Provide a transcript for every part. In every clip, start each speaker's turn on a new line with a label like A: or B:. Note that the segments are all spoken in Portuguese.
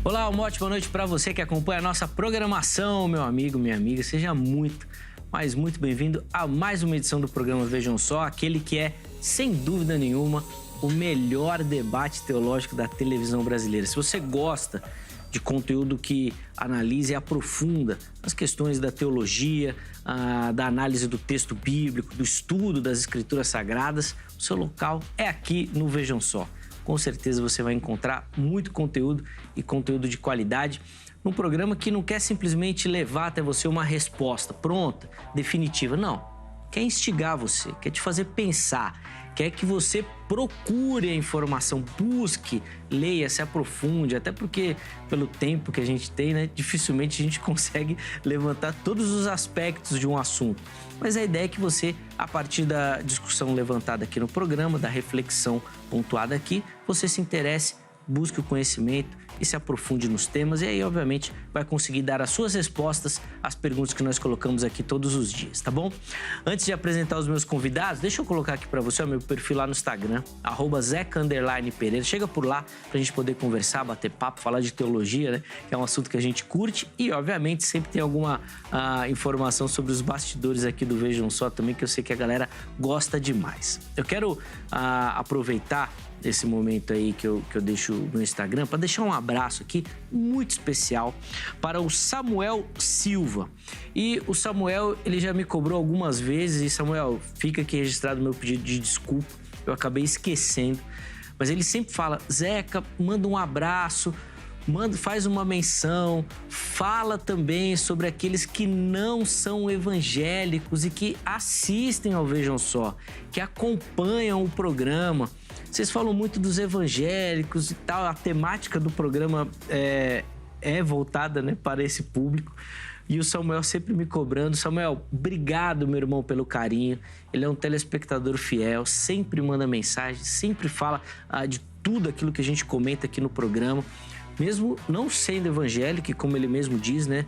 A: Olá, uma ótima noite para você que acompanha a nossa programação, meu amigo, minha amiga. Seja muito, mas muito bem-vindo a mais uma edição do programa Vejam Só, aquele que é, sem dúvida nenhuma, o melhor debate teológico da televisão brasileira. Se você gosta de conteúdo que analisa e aprofunda as questões da teologia, da análise do texto bíblico, do estudo das escrituras sagradas, o seu local é aqui no Vejam Só. Com certeza você vai encontrar muito conteúdo e conteúdo de qualidade num programa que não quer simplesmente levar até você uma resposta pronta, definitiva. Não, quer instigar você, quer te fazer pensar, quer que você procure a informação, busque, leia, se aprofunde, até porque pelo tempo que a gente tem, né, dificilmente a gente consegue levantar todos os aspectos de um assunto. Mas a ideia é que você, a partir da discussão levantada aqui no programa, da reflexão pontuada aqui, você se interesse, busque o conhecimento e se aprofunde nos temas e aí, obviamente, vai conseguir dar as suas respostas às perguntas que nós colocamos aqui todos os dias, tá bom? Antes de apresentar os meus convidados, deixa eu colocar aqui para você o meu perfil lá no Instagram, @zeca_pereira. Chega por lá pra gente poder conversar, bater papo, falar de teologia, né? Que é um assunto que a gente curte e, obviamente, sempre tem alguma informação sobre os bastidores aqui do Vejam Só também, que eu sei que a galera gosta demais. Eu quero aproveitar esse momento aí que eu deixo no Instagram para deixar um abraço aqui muito especial para o Samuel Silva. E o Samuel, ele já me cobrou algumas vezes e, Samuel, fica aqui registrado o meu pedido de desculpa, eu acabei esquecendo, mas ele sempre fala: Zeca, manda um abraço, faz uma menção, fala também sobre aqueles que não são evangélicos e que assistem ao Vejam Só, que acompanham o programa. Vocês falam muito dos evangélicos e tal, a temática do programa é voltada, né, para esse público. E o Samuel sempre me cobrando. Samuel, obrigado, meu irmão, pelo carinho. Ele é um telespectador fiel, sempre manda mensagem, sempre fala de tudo aquilo que a gente comenta aqui no programa. Mesmo não sendo evangélico, como ele mesmo diz, né,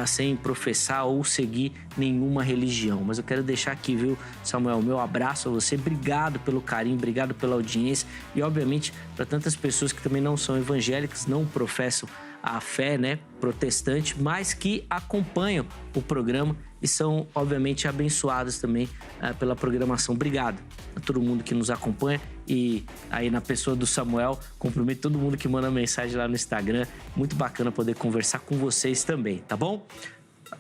A: sem professar ou seguir nenhuma religião. Mas eu quero deixar aqui, viu, Samuel, meu abraço a você. Obrigado pelo carinho, obrigado pela audiência. E, obviamente, para tantas pessoas que também não são evangélicas, não professam a fé, né, protestante, mas que acompanham o programa e são, obviamente, abençoados também pela programação. Obrigado a todo mundo que nos acompanha e aí na pessoa do Samuel, cumprimento todo mundo que manda mensagem lá no Instagram. Muito bacana poder conversar com vocês também, tá bom?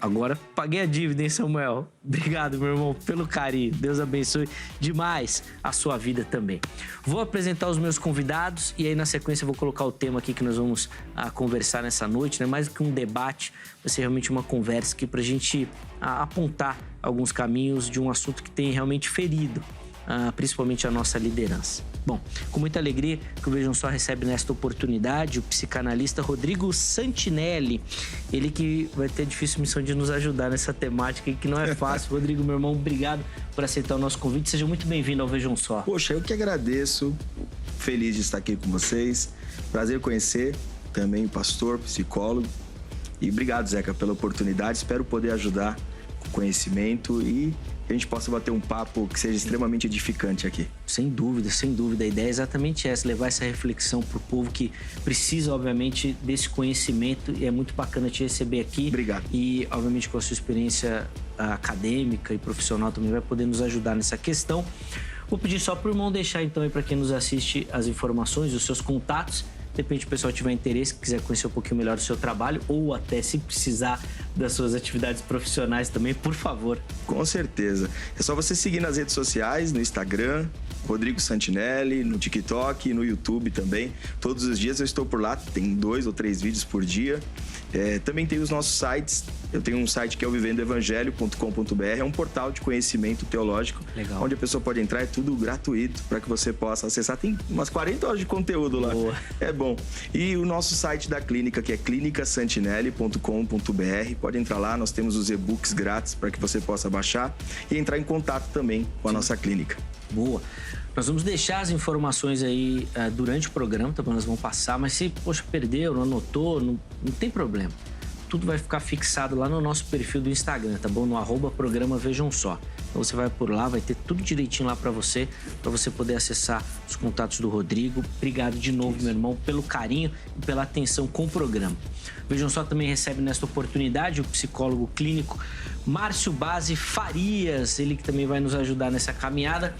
A: Agora, paguei a dívida, hein, Samuel? Obrigado, meu irmão, pelo carinho. Deus abençoe demais a sua vida também. Vou apresentar os meus convidados e aí, na sequência, eu vou colocar o tema aqui que nós vamos conversar nessa noite, né? Mais do que um debate, vai ser realmente uma conversa aqui pra gente apontar alguns caminhos de um assunto que tem realmente ferido principalmente a nossa liderança. Bom, com muita alegria que o Vejam Só recebe nesta oportunidade o psicanalista Rodrigo Santinelli, ele que vai ter a difícil missão de nos ajudar nessa temática que não é fácil. Rodrigo, meu irmão, obrigado por aceitar o nosso convite, seja muito bem-vindo ao Vejam Só.
B: Poxa, eu que agradeço, feliz de estar aqui com vocês, prazer conhecer também o pastor, psicólogo, e obrigado, Zeca, pela oportunidade, espero poder ajudar com conhecimento e que a gente possa bater um papo que seja extremamente edificante aqui.
A: Sem dúvida, sem dúvida. A ideia é exatamente essa, levar essa reflexão para o povo que precisa, obviamente, desse conhecimento e é muito bacana te receber aqui.
B: Obrigado.
A: E, obviamente, com a sua experiência acadêmica e profissional também vai poder nos ajudar nessa questão. Vou pedir só para o irmão deixar, então, aí para quem nos assiste as informações, os seus contatos. De repente o pessoal tiver interesse, quiser conhecer um pouquinho melhor o seu trabalho ou até se precisar das suas atividades profissionais também, por favor.
B: Com certeza. É só você seguir nas redes sociais, no Instagram, Rodrigo Santinelli, no TikTok, no YouTube também. Todos os dias eu estou por lá, tem 2 ou 3 vídeos por dia. Também tem os nossos sites. Eu tenho um site que é o vivendoevangelho.com.br, é um portal de conhecimento teológico.
A: Legal.
B: Onde a pessoa pode entrar, é tudo gratuito para que você possa acessar. Tem umas 40 horas de conteúdo lá.
A: Boa.
B: É bom. E o nosso site da clínica, que é clinicasantinelli.com.br, pode entrar lá, nós temos os e-books grátis para que você possa baixar e entrar em contato também com a nossa clínica.
A: Boa. Nós vamos deixar as informações aí durante o programa, tá bom? Nós vamos passar, mas se, poxa, perdeu, não anotou, não tem problema. tudo vai ficar fixado lá no nosso perfil do Instagram, tá bom? No @programa Vejam Só. Então você vai por lá, vai ter tudo direitinho lá para você poder acessar os contatos do Rodrigo. Obrigado de novo, meu irmão, pelo carinho e pela atenção com o programa. Vejam Só também recebe nesta oportunidade o psicólogo clínico Márcio Base Farias, ele que também vai nos ajudar nessa caminhada.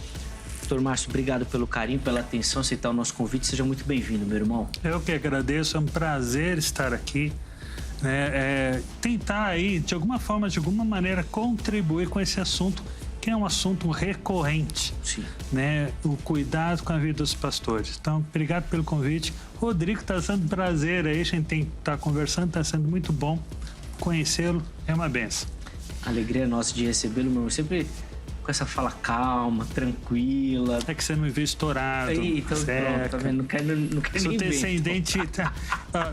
A: Doutor Márcio, obrigado pelo carinho, pela atenção, aceitar o nosso convite. Seja muito bem-vindo, meu irmão.
C: Eu que agradeço, é um prazer estar aqui. Tentar aí, de alguma forma, de alguma maneira, contribuir com esse assunto, que é um assunto recorrente.
A: Sim.
C: O cuidado com a vida dos pastores. Então, obrigado pelo convite. Rodrigo, está sendo prazer aí, a gente está conversando, está sendo muito bom conhecê-lo, é uma benção.
A: A alegria é nossa de recebê-lo, meu irmão. Sempre com essa fala calma, tranquila.
C: É que você não me vê estourado.
A: Aí, então pronto, tá vendo? Não quer
C: Sou
A: nem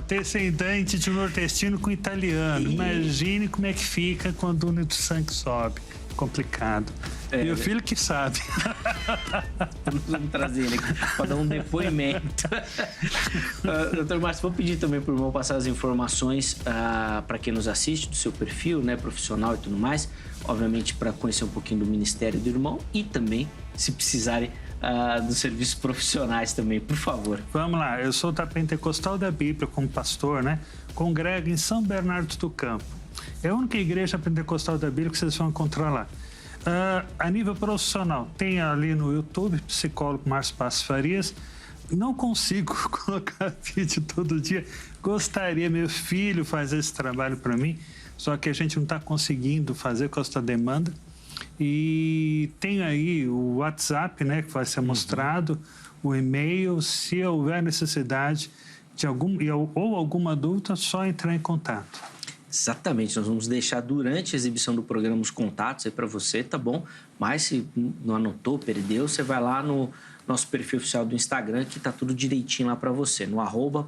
C: descendente de nordestino com italiano. Imagine como é que fica quando o unir do sangue sobe. Complicado. E o filho que sabe.
A: Nós vamos trazer ele aqui para dar um depoimento. Doutor Márcio, vou pedir também para o irmão passar as informações para quem nos assiste, do seu perfil, né, profissional e tudo mais. Obviamente, para conhecer um pouquinho do ministério do irmão e também, se precisarem, dos serviços profissionais também, por favor.
C: Vamos lá, eu sou da Pentecostal da Bíblia como pastor, né? Congrego em São Bernardo do Campo. É a única igreja pentecostal da Bíblia que vocês vão encontrar lá. A nível profissional, tem ali no YouTube, psicólogo Márcio Base Farias. Não consigo colocar vídeo todo dia. Gostaria, meu filho faz esse trabalho para mim, só que a gente não está conseguindo fazer com essa demanda. E tem aí o WhatsApp, né, que vai ser mostrado, o e-mail, se houver necessidade de alguma dúvida, só entrar em contato.
A: Exatamente, nós vamos deixar durante a exibição do programa os contatos aí para você, tá bom? Mas se não anotou, perdeu, você vai lá no nosso perfil oficial do Instagram, que tá tudo direitinho lá para você, no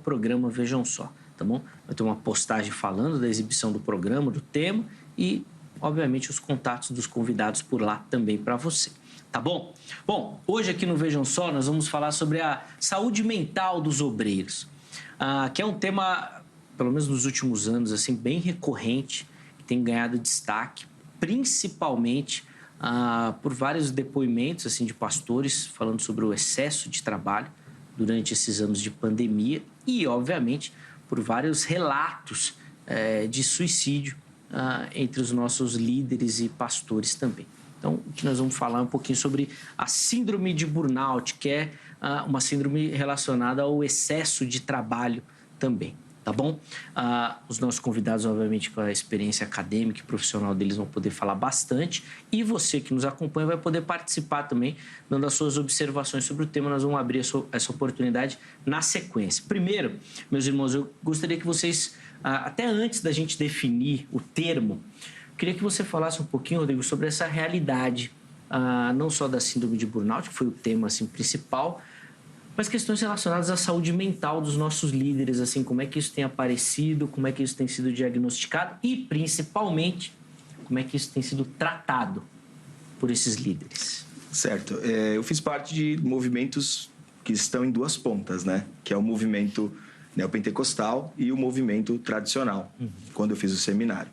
A: @programa Vejam Só, tá bom? Vai ter uma postagem falando da exibição do programa, do tema e, obviamente, os contatos dos convidados por lá também para você, tá bom? Bom, hoje aqui no Vejam Só nós vamos falar sobre a saúde mental dos obreiros, que é um tema, pelo menos nos últimos anos, assim, bem recorrente, que tem ganhado destaque, principalmente por vários depoimentos assim, de pastores falando sobre o excesso de trabalho durante esses anos de pandemia e, obviamente, por vários relatos de suicídio entre os nossos líderes e pastores também. Então, aqui nós vamos falar um pouquinho sobre a síndrome de burnout, que é uma síndrome relacionada ao excesso de trabalho também. Tá bom? Os nossos convidados, obviamente, com a experiência acadêmica e profissional deles, vão poder falar bastante. E você que nos acompanha vai poder participar também, dando as suas observações sobre o tema. Nós vamos abrir essa oportunidade na sequência. Primeiro, meus irmãos, eu gostaria que vocês, até antes da gente definir o termo, queria que você falasse um pouquinho, Rodrigo, sobre essa realidade, não só da síndrome de burnout, que foi o tema assim, principal, mas questões relacionadas à saúde mental dos nossos líderes, assim, como é que isso tem aparecido, como é que isso tem sido diagnosticado e, principalmente, como é que isso tem sido tratado por esses líderes.
B: Certo. Eu fiz parte de movimentos que estão em duas pontas, né? Que é o movimento neopentecostal e o movimento tradicional, quando eu fiz o seminário.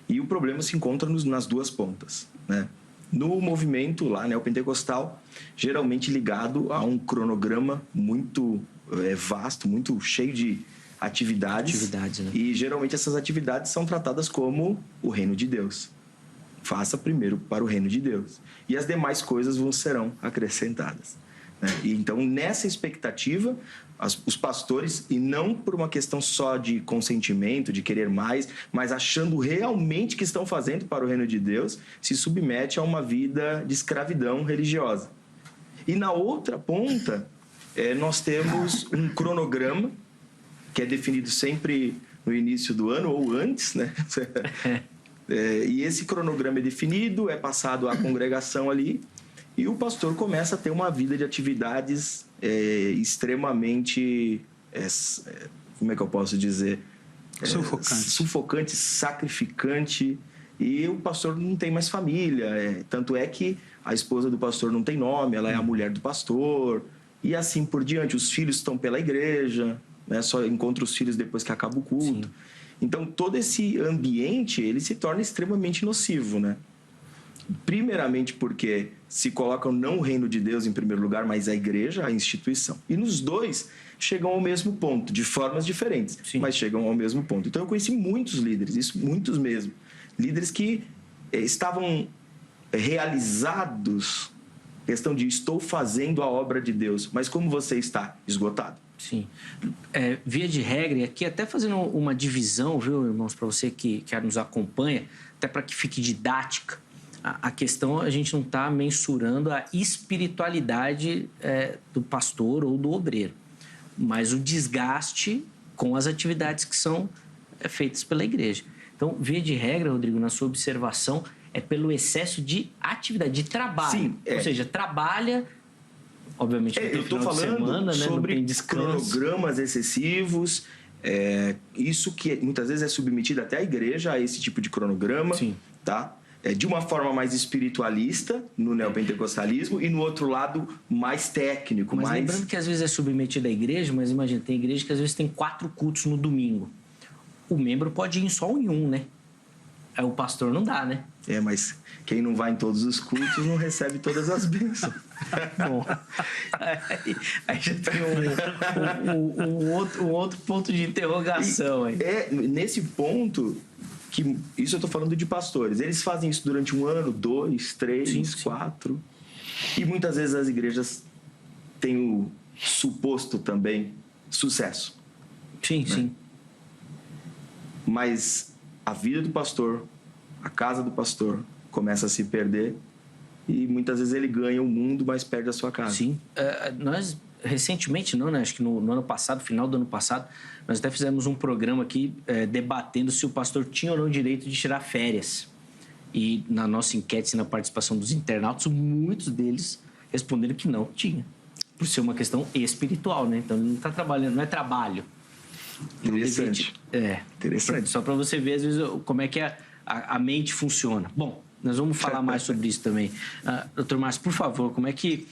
B: E o problema se encontra nas duas pontas, né? No movimento lá neopentecostal, geralmente ligado a um cronograma muito vasto, muito cheio de atividades, né? E geralmente essas atividades são tratadas como o reino de Deus. Faça primeiro para o reino de Deus. E as demais coisas serão acrescentadas, né? E então, nessa expectativa, os pastores, e não por uma questão só de consentimento, de querer mais, mas achando realmente que estão fazendo para o reino de Deus, se submete a uma vida de escravidão religiosa. E na outra ponta, nós temos um cronograma, que é definido sempre no início do ano ou antes, né? E esse cronograma é definido, é passado à congregação ali, e o pastor começa a ter uma vida de atividades extremamente, como é que eu posso dizer? Sufocante, sacrificante, e o pastor não tem mais família. Tanto é que a esposa do pastor não tem nome, ela é a mulher do pastor, e assim por diante. Os filhos estão pela igreja, né? Só encontra os filhos depois que acaba o culto. Sim. Então, todo esse ambiente, ele se torna extremamente nocivo, né? Primeiramente porque se colocam não o reino de Deus em primeiro lugar, mas a igreja, a instituição. E nos dois chegam ao mesmo ponto, de formas diferentes,
A: Sim.
B: mas chegam ao mesmo ponto. Então eu conheci muitos líderes, isso muitos mesmo. Líderes que estavam realizados, questão de estou fazendo a obra de Deus, mas como você está? Esgotado.
A: Sim. Via de regra, e aqui até fazendo uma divisão, viu, irmãos, para você que nos acompanha, até para que fique didática, a questão, a gente não está mensurando a espiritualidade do pastor ou do obreiro, mas o desgaste com as atividades que são feitas pela igreja. Então, via de regra, Rodrigo, na sua observação, é pelo excesso de atividade, de trabalho.
B: Sim,
A: Ou seja, trabalha, obviamente,
B: eu estou falando
A: semana,
B: sobre
A: não tem descanso.
B: cronogramas excessivos, isso que muitas vezes é submetido até à igreja, a esse tipo de cronograma.
A: Sim.
B: Tá? De uma forma mais espiritualista, no neopentecostalismo, e no outro lado, mais técnico.
A: Mas lembrando que às vezes é submetido à igreja, mas imagina, tem igreja que às vezes tem 4 cultos no domingo. O membro pode ir só em um, né? Aí o pastor não dá, né?
B: Mas quem não vai em todos os cultos não recebe todas as bênçãos.
A: Bom, aí já tem um outro ponto de interrogação aí.
B: Nesse ponto, que isso eu estou falando de pastores, eles fazem isso durante 1 ano, 2, 3, 4. E muitas vezes as igrejas têm o suposto também sucesso.
A: Sim, sim.
B: Mas a vida do pastor, a casa do pastor, começa a se perder e muitas vezes ele ganha o mundo, mas perde a sua casa.
A: Sim. Nós, recentemente, não, né? Acho que no ano passado, final do ano passado, nós até fizemos um programa aqui debatendo se o pastor tinha ou não direito de tirar férias. E na nossa enquete, na participação dos internautas, muitos deles responderam que não tinha. Por ser uma questão espiritual, né? Então, ele não está trabalhando, não é trabalho.
B: Interessante.
A: Interessante. Só para você ver, às vezes, como é que a mente funciona. Bom, nós vamos falar mais sobre isso também. Doutor Márcio, por favor, como é que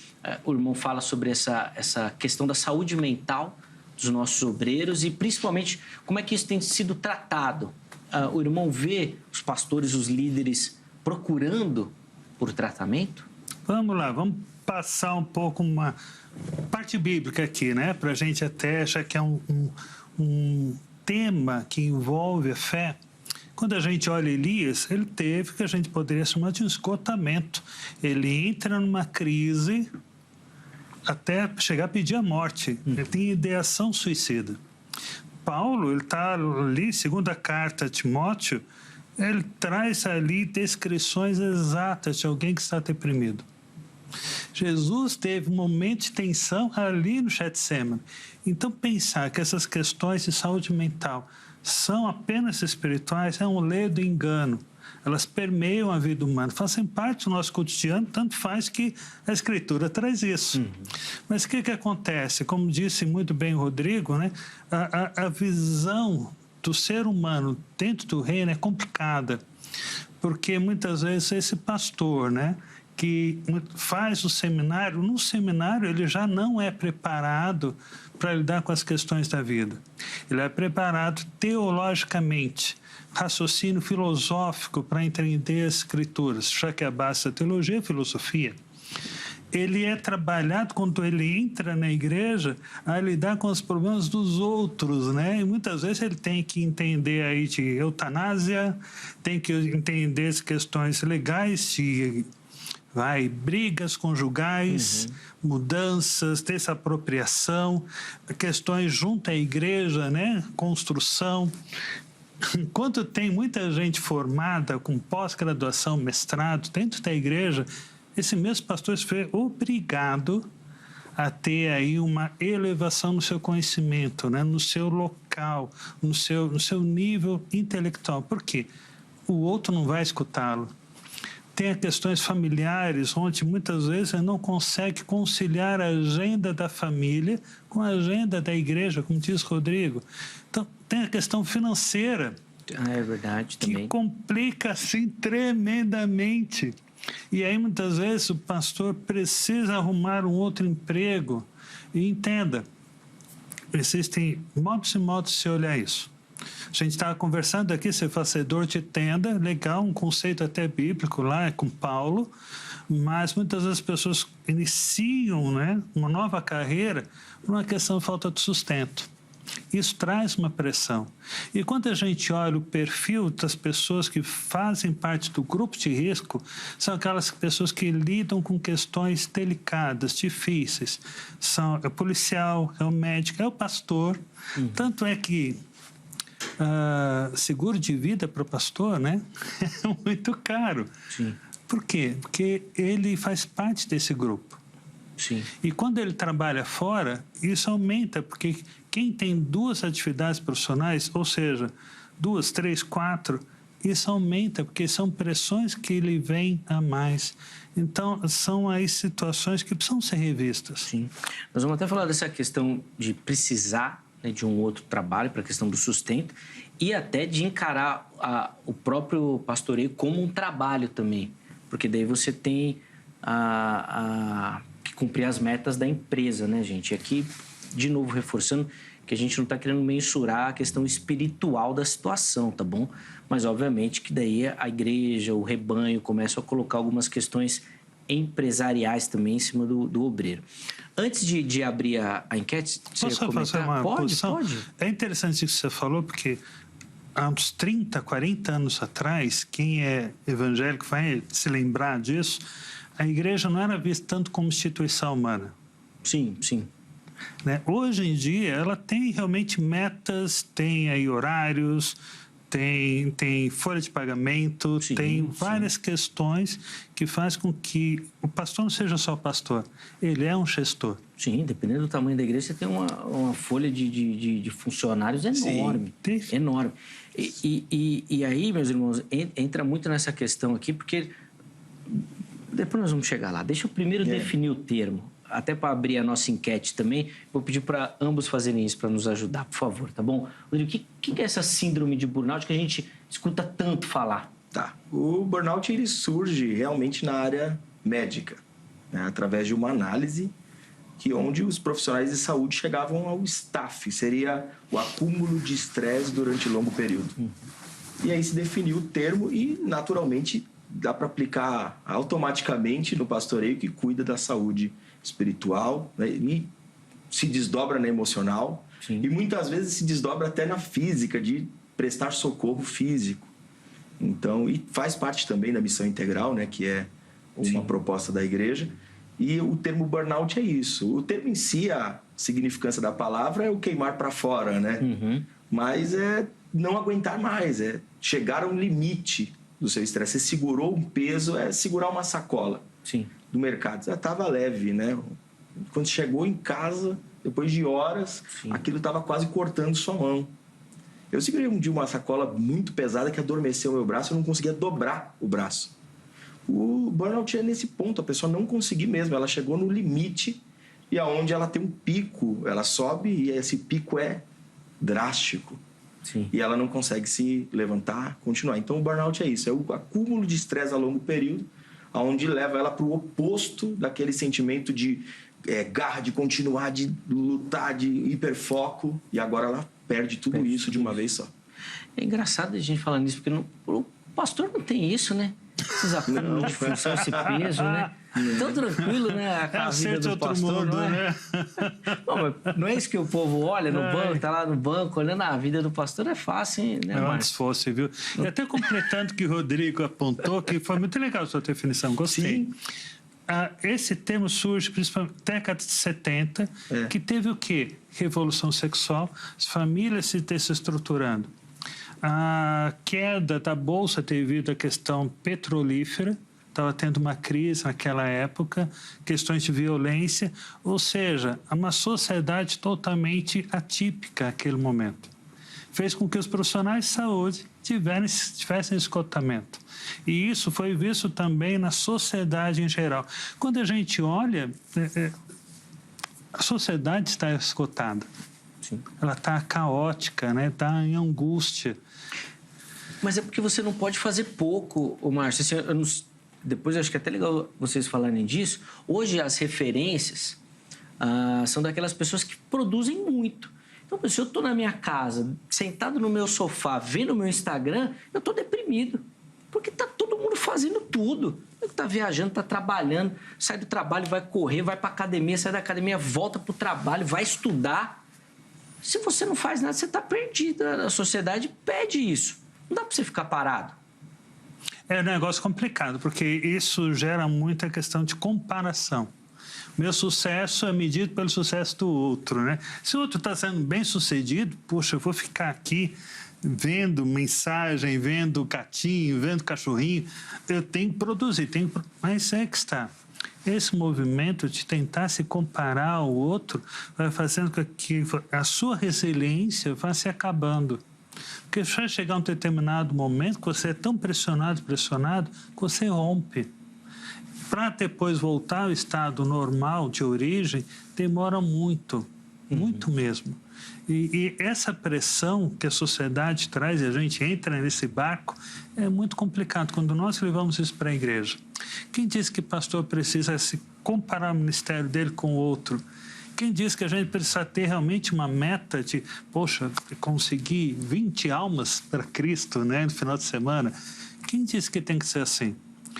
A: o irmão fala sobre essa questão da saúde mental dos nossos obreiros e, principalmente, como é que isso tem sido tratado? O irmão vê os pastores, os líderes procurando por tratamento?
C: Vamos lá, vamos passar um pouco uma parte bíblica aqui, né? Para a gente até, já que é um tema que envolve a fé. Quando a gente olha Elias, ele teve que a gente poderia chamar de um esgotamento. Ele entra numa crise até chegar a pedir a morte. Ele tem ideação suicida. Paulo, ele está ali, segunda carta a Timóteo, ele traz ali descrições exatas de alguém que está deprimido. Jesus teve um momento de tensão ali no Getsemane. Então, pensar que essas questões de saúde mental são apenas espirituais é um ledo engano. Elas permeiam a vida humana, fazem parte do nosso cotidiano, tanto faz que a Escritura traz isso. Mas o que acontece? Como disse muito bem o Rodrigo, né? A visão do ser humano dentro do reino é complicada, porque muitas vezes esse pastor, né, que faz o seminário, no seminário ele já não é preparado para lidar com as questões da vida. Ele é preparado teologicamente, raciocínio filosófico para entender as Escrituras, já que a base da teologia é a filosofia. Ele é trabalhado quando ele entra na igreja a lidar com os problemas dos outros, né? E muitas vezes ele tem que entender aí de eutanásia, tem que entender as questões legais de brigas conjugais, mudanças, desapropriação, questões junto à igreja, né? Construção. Enquanto tem muita gente formada com pós-graduação, mestrado dentro da igreja, esse mesmo pastor foi obrigado a ter aí uma elevação no seu conhecimento, né? No seu local, no seu nível intelectual. Por quê? O outro não vai escutá-lo. Tem questões familiares, onde muitas vezes ele não consegue conciliar a agenda da família com a agenda da igreja, como diz Rodrigo. Então, tem a questão financeira.
A: É verdade também.
C: Que complica, assim, tremendamente. E aí, muitas vezes, o pastor precisa arrumar um outro emprego. E entenda, existem modos e modos de se olhar isso. A gente estava conversando aqui, ser fazedor de tenda, legal, um conceito até bíblico lá, com Paulo, mas muitas vezes as pessoas iniciam, né, uma nova carreira por uma questão de falta de sustento. Isso traz uma pressão. E quando a gente olha o perfil das pessoas que fazem parte do grupo de risco, são aquelas pessoas que lidam com questões delicadas, difíceis. É o policial, é o médico, é o pastor. Tanto é que seguro de vida para o pastor, né, é muito caro.
A: Sim.
C: Por quê? Porque ele faz parte desse grupo.
A: Sim.
C: E quando ele trabalha fora, isso aumenta, porque quem tem 2 atividades profissionais, ou seja, 2, 3, 4, isso aumenta, porque são pressões que ele vem a mais. Então, são aí situações que precisam ser revistas.
A: Sim. Nós vamos até falar dessa questão de precisar, né, de um outro trabalho para a questão do sustento e até de encarar o próprio pastoreio como um trabalho também, porque daí você tem que cumprir as metas da empresa, né, gente? E aqui, de novo, reforçando que a gente não está querendo mensurar a questão espiritual da situação, tá bom? Mas, obviamente, que daí a igreja, o rebanho, começam a colocar algumas questões empresariais também em cima do obreiro. Antes de abrir a enquete, você
C: Posso fazer uma posição?
A: Pode.
C: É interessante isso que você falou, porque há uns 30, 40 anos atrás, quem é evangélico vai se lembrar disso, a igreja não era vista tanto como instituição humana.
A: Sim, sim.
C: Né? Hoje em dia, ela tem realmente metas, tem aí horários, tem folha de pagamento,
A: Sim,
C: tem várias
A: sim.
C: questões que faz com que o pastor não seja só pastor, ele é um gestor.
A: Sim, dependendo do tamanho da igreja, você tem uma folha de funcionários enorme.
C: Sim.
A: Enorme. E aí, meus irmãos, entra muito nessa questão aqui, porque depois nós vamos chegar lá. Deixa eu primeiro definir o termo. Até para abrir a nossa enquete também, vou pedir para ambos fazerem isso para nos ajudar, por favor, tá bom? Rodrigo, o que é essa síndrome de burnout que a gente escuta tanto falar?
B: Tá. O burnout ele surge realmente na área médica, né? Através de uma análise onde os profissionais de saúde chegavam ao staff, seria o acúmulo de estresse durante longo período. E aí se definiu o termo e, naturalmente, dá para aplicar automaticamente no pastoreio que cuida da saúde espiritual, né? E se desdobra na emocional.
A: Sim.
B: E muitas vezes se desdobra até na física, de prestar socorro físico. Então, e faz parte também da missão integral, né, que é uma proposta da igreja. E o termo burnout é isso. O termo em si, a significância da palavra é o queimar para fora, né? Mas é não aguentar mais, é chegar a um limite do seu estresse. Você segurou um peso, é segurar uma sacola.
A: Sim.
B: Do mercado. Já estava leve, né? Quando chegou em casa, depois de horas, aquilo estava quase cortando sua mão. Eu segurei um dia uma sacola muito pesada que adormeceu meu braço, eu não conseguia dobrar o braço. O burnout é nesse ponto, a pessoa não conseguiu mesmo, ela chegou no limite e aonde ela tem um pico, ela sobe e esse pico é drástico.
A: Sim.
B: E ela não consegue se levantar, continuar. Então o burnout é isso, é o acúmulo de estresse a longo período, onde leva ela para o oposto daquele sentimento de garra, de continuar, de lutar, de hiperfoco, e agora ela perde tudo isso de uma vez só.
A: É engraçado a gente falar nisso, porque o pastor não tem isso, né? Esses acúmulos de função, esse peso, né? Tão tranquilo, né? A vida do pastor, não é?
C: Né?
A: Não é isso que o povo olha no banco, tá lá no banco, olhando a vida do pastor, é fácil, hein, né, Márcio?
C: Antes fosse, viu? E até completando o que o Rodrigo apontou, que foi muito legal a sua definição, gostei.
B: Sim.
C: Esse termo surge principalmente na década de 70, que teve o quê? Revolução sexual, as famílias se desestruturando. A queda da bolsa devido à questão petrolífera, estava tendo uma crise naquela época, questões de violência, ou seja, uma sociedade totalmente atípica naquele momento. Fez com que os profissionais de saúde tivessem esgotamento. E isso foi visto também na sociedade em geral. Quando a gente olha, a sociedade está esgotada.
A: Sim.
C: Ela está caótica, né? Está em angústia.
A: Mas é porque você não pode fazer pouco, Márcio. Assim, depois eu acho que é até legal vocês falarem disso. Hoje as referências são daquelas pessoas que produzem muito. Então, se eu estou na minha casa, sentado no meu sofá, vendo o meu Instagram, eu estou deprimido. Porque está todo mundo fazendo tudo. Está viajando, está trabalhando, sai do trabalho, vai correr, vai para a academia, sai da academia, volta para o trabalho, vai estudar. Se você não faz nada, você está perdido. A sociedade pede isso. Não dá para você ficar parado.
C: É um negócio complicado, porque isso gera muita questão de comparação. Meu sucesso é medido pelo sucesso do outro, né? Se o outro está sendo bem sucedido, poxa, eu vou ficar aqui vendo mensagem, vendo gatinho, vendo cachorrinho. Eu tenho que produzir, mas é que está. Esse movimento de tentar se comparar ao outro vai fazendo com que a sua resiliência vá se acabando. Porque vai chegar um determinado momento que você é tão pressionado, que você rompe. Para depois voltar ao estado normal de origem, demora muito, muito mesmo. E essa pressão que a sociedade traz, e a gente entra nesse barco, é muito complicado. Quando nós levamos isso para a igreja, quem diz que pastor precisa se comparar o ministério dele com o outro? Quem diz que a gente precisa ter realmente uma meta de, poxa, conseguir 20 almas para Cristo, né, no final de semana? Quem diz que tem que ser assim?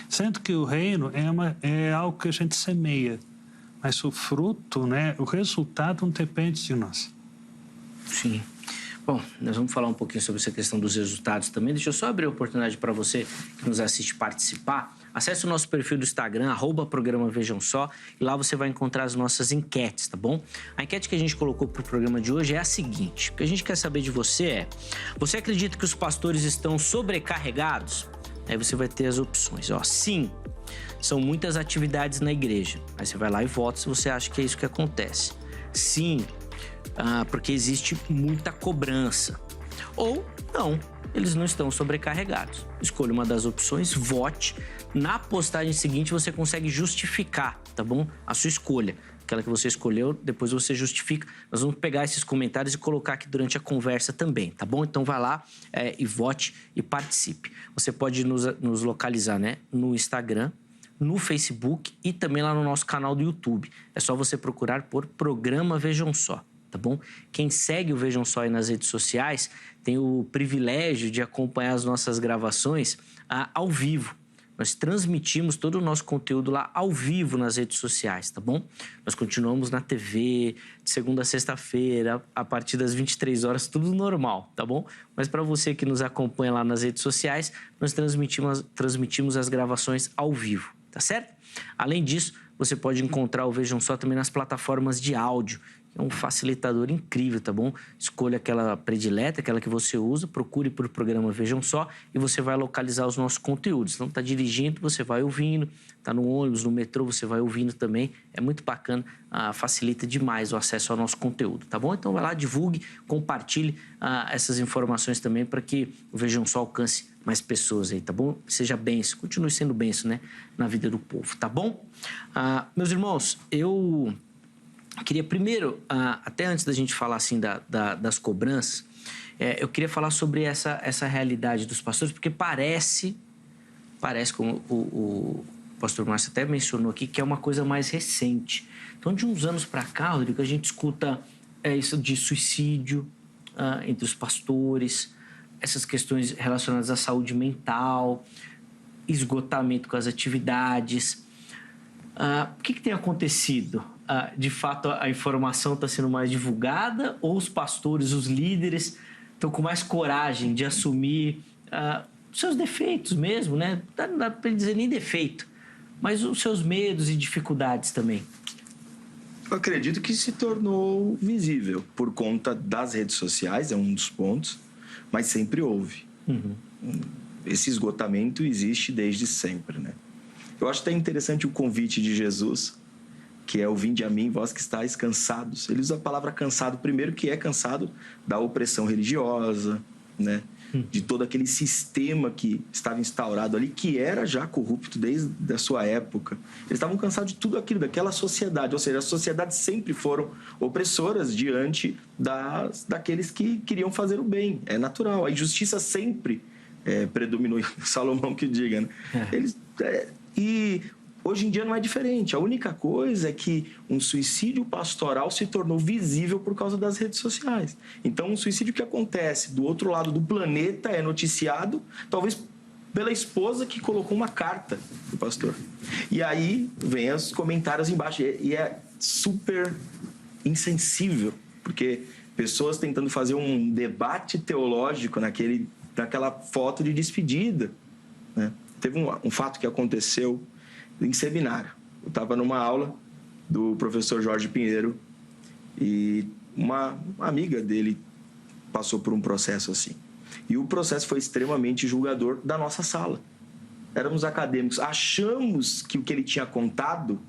C: Sendo que o reino é algo que a gente semeia, mas o fruto, né, o resultado não depende de nós.
A: Sim. Bom, nós vamos falar um pouquinho sobre essa questão dos resultados também. Deixa eu só abrir a oportunidade para você que nos assiste participar. Acesse o nosso perfil do Instagram, @programa Vejam Só, e lá você vai encontrar as nossas enquetes, tá bom? A enquete que a gente colocou para o programa de hoje é a seguinte: o que a gente quer saber de você é: você acredita que os pastores estão sobrecarregados? Aí você vai ter as opções. Ó, sim, são muitas atividades na igreja. Aí você vai lá e vota se você acha que é isso que acontece. Sim, porque existe muita cobrança. Ou não, eles não estão sobrecarregados. Escolha uma das opções, vote. Na postagem seguinte você consegue justificar, tá bom? A sua escolha. Aquela que você escolheu, depois você justifica. Nós vamos pegar esses comentários e colocar aqui durante a conversa também, tá bom? Então vai lá e vote e participe. Você pode nos localizar, né, no Instagram, no Facebook e também lá no nosso canal do YouTube. É só você procurar por Programa Vejam Só, tá bom? Quem segue o Vejam Só aí nas redes sociais tem o privilégio de acompanhar as nossas gravações ao vivo. Nós transmitimos todo o nosso conteúdo lá ao vivo nas redes sociais, tá bom? Nós continuamos na TV, de segunda a sexta-feira, a partir das 23 horas, tudo normal, tá bom? Mas para você que nos acompanha lá nas redes sociais, nós transmitimos as gravações ao vivo, tá certo? Além disso, você pode encontrar o Vejam Só também nas plataformas de áudio. É um facilitador incrível, tá bom? Escolha aquela predileta, aquela que você usa, procure por Programa Vejam Só e você vai localizar os nossos conteúdos. Então, tá dirigindo, você vai ouvindo, tá no ônibus, no metrô, você vai ouvindo também. É muito bacana, facilita demais o acesso ao nosso conteúdo, tá bom? Então, vai lá, divulgue, compartilhe essas informações também para que o Vejam Só alcance mais pessoas aí, tá bom? Seja bênção, continue sendo bênção, né? Na vida do povo, tá bom? Meus irmãos, eu queria primeiro, até antes da gente falar assim das cobranças, eu queria falar sobre essa realidade dos pastores, porque parece como o pastor Márcio até mencionou aqui, que é uma coisa mais recente. Então, de uns anos para cá, Rodrigo, a gente escuta isso de suicídio entre os pastores, essas questões relacionadas à saúde mental, esgotamento com as atividades. O que tem acontecido? De fato, a informação está sendo mais divulgada ou os pastores, os líderes, estão com mais coragem de assumir seus defeitos mesmo, né? Não dá para dizer nem defeito, mas os seus medos e dificuldades também.
B: Eu acredito que se tornou visível por conta das redes sociais, é um dos pontos, mas sempre houve.
A: Uhum.
B: Esse esgotamento existe desde sempre, né? Eu acho até interessante o convite de Jesus, que é o vinde a mim, vós que estáis cansados. Ele usa a palavra cansado primeiro, que é cansado da opressão religiosa, né? De todo aquele sistema que estava instaurado ali, que era já corrupto desde a sua época. Eles estavam cansados de tudo aquilo, daquela sociedade. Ou seja, as sociedades sempre foram opressoras diante daqueles que queriam fazer o bem. É natural. A injustiça sempre predominou. Salomão que diga, né? E Hoje em dia não é diferente. A única coisa é que um suicídio pastoral se tornou visível por causa das redes sociais. Então, um suicídio que acontece do outro lado do planeta é noticiado, talvez pela esposa que colocou uma carta pro pastor. E aí vem os comentários embaixo. E é super insensível, porque pessoas tentando fazer um debate teológico naquela foto de despedida, né? Teve um fato que aconteceu em seminário. Eu estava numa aula do professor Jorge Pinheiro e uma amiga dele passou por um processo assim. E o processo foi extremamente julgador da nossa sala. Éramos acadêmicos, achamos que o que ele tinha contado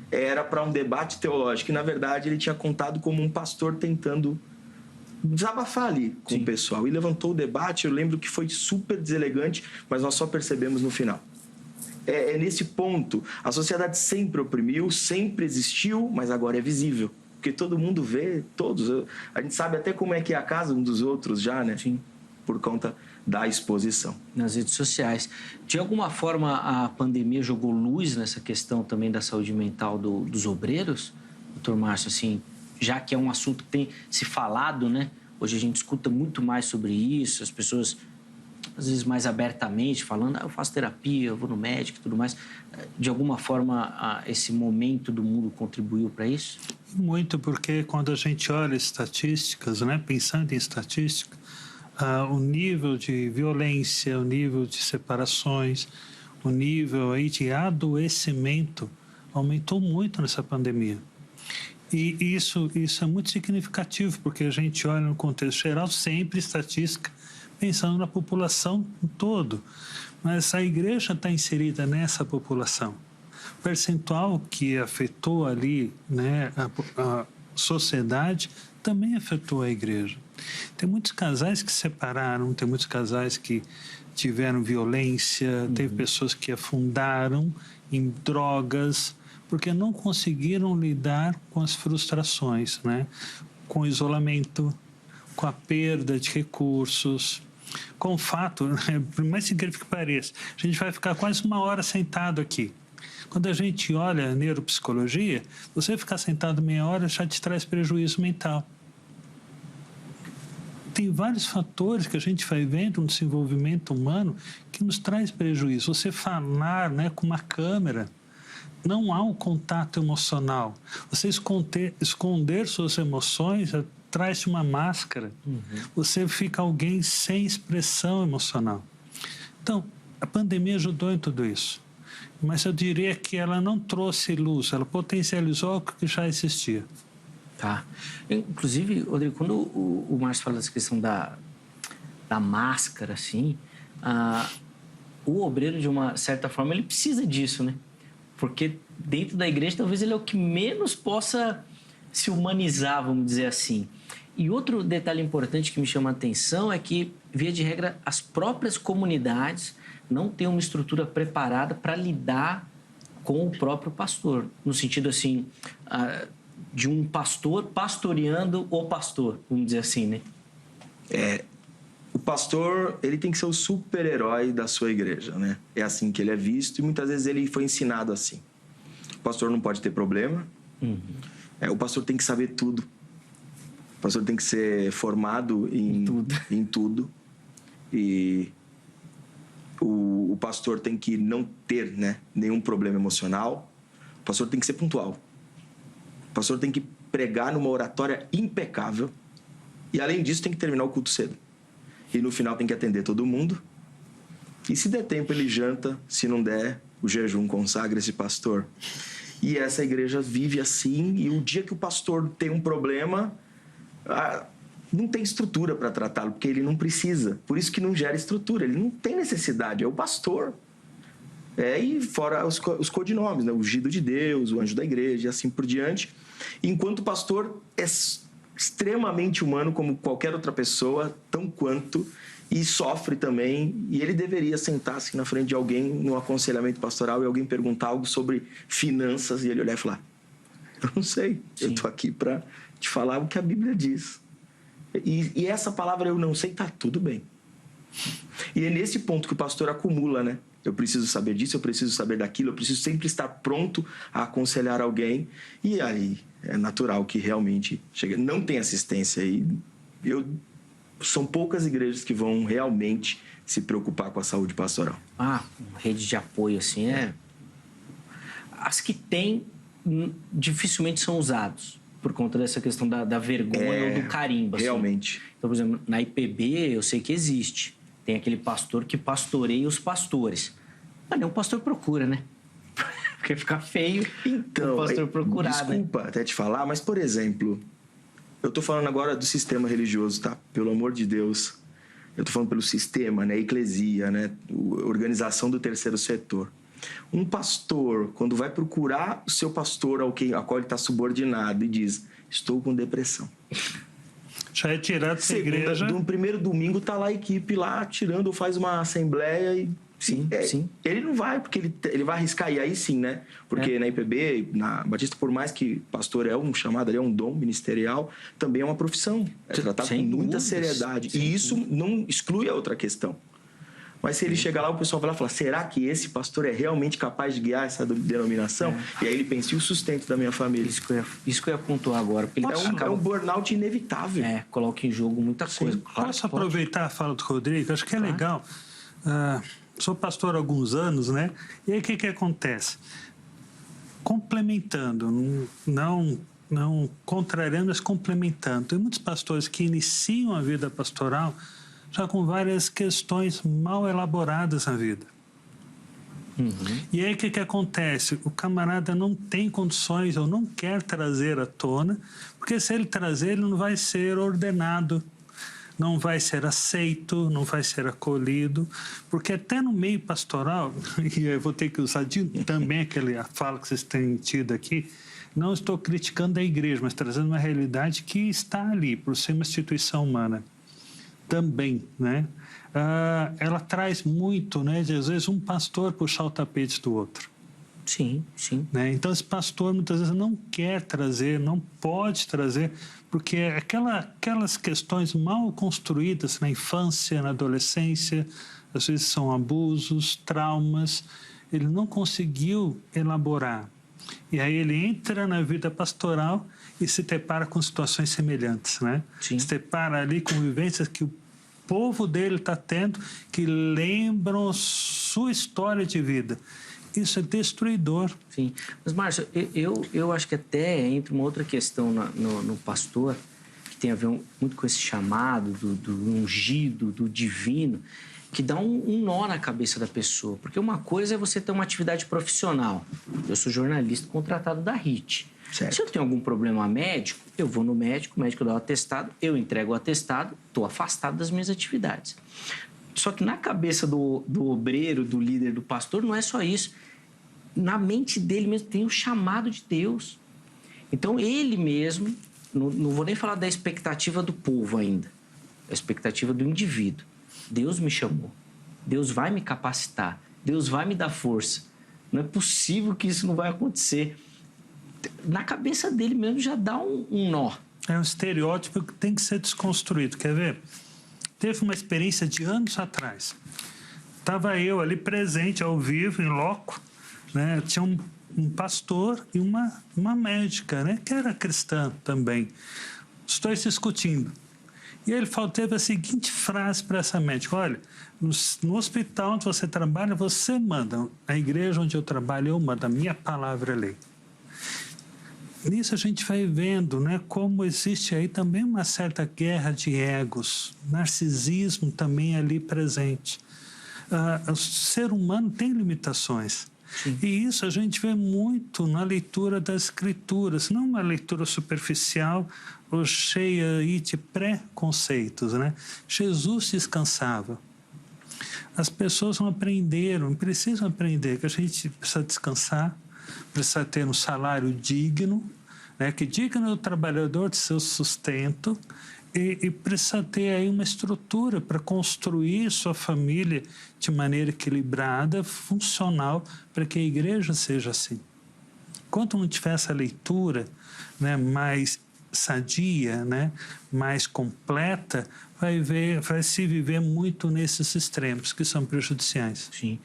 B: era para um debate teológico, e na verdade ele tinha contado como um pastor tentando desabafar ali com o pessoal. E levantou o debate, eu lembro que foi super deselegante, mas nós só percebemos no final. É nesse ponto, a sociedade sempre oprimiu, sempre existiu, mas agora é visível. Porque todo mundo vê, todos. A gente sabe até como é que é a casa um dos outros já, né?
A: Sim.
B: Por conta da exposição.
A: Nas redes sociais. De alguma forma, a pandemia jogou luz nessa questão também da saúde mental dos obreiros? Doutor Márcio, assim, já que é um assunto que tem se falado, né? Hoje a gente escuta muito mais sobre isso, as pessoas, às vezes, mais abertamente falando, eu faço terapia, eu vou no médico e tudo mais. De alguma forma, esse momento do mundo contribuiu para isso?
C: Muito, porque quando a gente olha estatísticas, né? Pensando em estatística, o nível de violência, o nível de separações, o nível aí de adoecimento aumentou muito nessa pandemia. E isso é muito significativo, porque a gente olha no contexto geral, sempre estatística, pensando na população todo. Mas a igreja está inserida nessa população. O percentual que afetou ali, né, a sociedade também afetou a igreja. Tem muitos casais que se separaram, tem muitos casais que tiveram violência, teve pessoas que afundaram em drogas, porque não conseguiram lidar com as frustrações, né? Com o isolamento, com a perda de recursos, com o fato, né? Por mais incrível que pareça, a gente vai ficar quase 1 hora sentado aqui. Quando a gente olha a neuropsicologia, você ficar sentado meia hora já te traz prejuízo mental. Tem vários fatores que a gente vai vendo no desenvolvimento humano que nos traz prejuízo. Você falar, né, com uma câmera, não há um contato emocional. Você esconder suas emoções traz uma máscara. Você fica alguém sem expressão emocional. Então, a pandemia ajudou em tudo isso. Mas eu diria que ela não trouxe luz, ela potencializou o que já existia.
A: Tá. Inclusive, Rodrigo, quando o Márcio fala dessa questão da máscara, assim, o obreiro, de uma certa forma, ele precisa disso, né? Porque dentro da igreja, talvez ele é o que menos possa se humanizar, vamos dizer assim. E outro detalhe importante que me chama a atenção é que, via de regra, as próprias comunidades não têm uma estrutura preparada para lidar com o próprio pastor. No sentido, assim, de um pastor pastoreando o pastor, vamos dizer assim, né?
B: O pastor, ele tem que ser o super-herói da sua igreja, né? É assim que ele é visto e muitas vezes ele foi ensinado assim. O pastor não pode ter problema. O pastor tem que saber tudo. O pastor tem que ser formado em tudo. E o pastor tem que não ter, né, nenhum problema emocional. O pastor tem que ser pontual. O pastor tem que pregar numa oratória impecável. E, além disso, tem que terminar o culto cedo. E, no final, tem que atender todo mundo. E, se der tempo, ele janta. Se não der, o jejum consagra esse pastor. E essa igreja vive assim. E o dia que o pastor tem um problema, não tem estrutura para tratá-lo, porque ele não precisa. Por isso que não gera estrutura. Ele não tem necessidade. É o pastor. E fora os codinomes, né? O ungido de Deus, o anjo da igreja, e assim por diante. Enquanto o pastor é extremamente humano como qualquer outra pessoa, tão quanto, e sofre também, e ele deveria sentar-se na frente de alguém no aconselhamento pastoral e alguém perguntar algo sobre finanças e ele olhar e falar: eu não sei, eu estou aqui para te falar o que a Bíblia diz. E essa palavra eu não sei, tá tudo bem. E é nesse ponto que o pastor acumula, né? Eu preciso saber disso, eu preciso saber daquilo, eu preciso sempre estar pronto a aconselhar alguém. E aí é natural que realmente não tem assistência. E são poucas igrejas que vão realmente se preocupar com a saúde pastoral.
A: Uma rede de apoio, assim, As que tem, dificilmente são usados, por conta dessa questão da vergonha ou do carimbo. Assim.
B: Realmente.
A: Então, por exemplo, na IPB eu sei que existe. Tem aquele pastor que pastoreia os pastores. Mas nenhum pastor procura, né? Porque fica feio
B: então,
A: o pastor procurar,
B: desculpa até te falar, mas, por exemplo, eu tô falando agora do sistema religioso, tá? Pelo amor de Deus. Eu tô falando pelo sistema, né? Eclesia, né? Organização do terceiro setor. Um pastor, quando vai procurar o seu pastor a qual ele está subordinado e diz, estou com depressão.
C: Já é tirado da igreja.
B: No primeiro domingo tá lá a equipe lá tirando, faz uma assembleia e...
A: Sim.
B: Ele não vai, porque ele vai arriscar. E aí sim, né? Porque na IPB, na Batista, por mais que pastor é um chamado ali, é um dom ministerial, também é uma profissão. É tratado com muita seriedade. E isso não exclui a outra questão. Mas se ele chegar lá, o pessoal vai lá e falar, será que esse pastor é realmente capaz de guiar essa denominação? E aí ele pensa, e o sustento da minha família?
A: Isso que eu ia pontuar agora. Porque
B: é um burnout inevitável.
A: Coloca em jogo muita coisa.
C: Claro. Posso aproveitar a fala do Rodrigo? Acho que é legal. Sou pastor há alguns anos, né? E aí o que acontece? Complementando, não contrariando, mas complementando. Tem muitos pastores que iniciam a vida pastoral já com várias questões mal elaboradas na vida. E aí o que acontece? O camarada não tem condições ou não quer trazer à tona, porque se ele trazer, ele não vai ser ordenado, não vai ser aceito, não vai ser acolhido, porque até no meio pastoral, e eu vou ter que usar também a fala que vocês têm tido aqui, não estou criticando a igreja, mas trazendo uma realidade que está ali, por ser uma instituição humana. Também, né? Ela traz muito, né? De às vezes um pastor puxar o tapete do outro.
A: Sim.
C: Né? Então esse pastor muitas vezes não quer trazer, não pode trazer, porque aquelas questões mal construídas na infância, na adolescência, às vezes são abusos, traumas, ele não conseguiu elaborar. E aí ele entra na vida pastoral e se depara com situações semelhantes, né?
A: Sim.
C: Se depara ali com vivências que o povo dele está tendo, que lembram sua história de vida. Isso é destruidor.
A: Sim. Mas, Márcio, eu acho que até entra uma outra questão no pastor, que tem a ver muito com esse chamado do ungido, do divino, que dá um nó na cabeça da pessoa. Porque uma coisa é você ter uma atividade profissional. Eu sou jornalista contratado da RIT.
B: Certo.
A: Se eu tenho algum problema médico, eu vou no médico, o médico dá o atestado, eu entrego o atestado, estou afastado das minhas atividades. Só que na cabeça do obreiro, do líder, do pastor, não é só isso. Na mente dele mesmo tem o chamado de Deus. Então ele mesmo, não vou nem falar da expectativa do povo ainda, a expectativa do indivíduo. Deus me chamou, Deus vai me capacitar, Deus vai me dar força. Não é possível que isso não vai acontecer. Na cabeça dele mesmo já dá um nó.
C: É um estereótipo que tem que ser desconstruído. Quer ver? Teve uma experiência de anos atrás. Estava eu ali presente, ao vivo, em loco, né? Tinha um pastor e uma médica, né? Que era cristã também. Os dois se discutindo. E ele teve a seguinte frase para essa médica: olha, no hospital onde você trabalha, você manda. Na igreja onde eu trabalho, eu mando. A minha palavra é lei. Nisso a gente vai vendo, né, como existe aí também uma certa guerra de egos, narcisismo também ali presente. O ser humano tem limitações. Sim. E isso a gente vê muito na leitura das Escrituras, não uma leitura superficial ou cheia aí de preconceitos, né? Jesus descansava. As pessoas não aprenderam, precisam aprender que a gente precisa descansar, precisa ter um salário digno, né? Que digno é o trabalhador de seu sustento, e precisa ter aí uma estrutura para construir sua família de maneira equilibrada, funcional, para que a igreja seja assim. Enquanto não tiver essa leitura, né, mais sadia, né, mais completa, vai se viver muito nesses extremos que são prejudiciais.
A: Sim,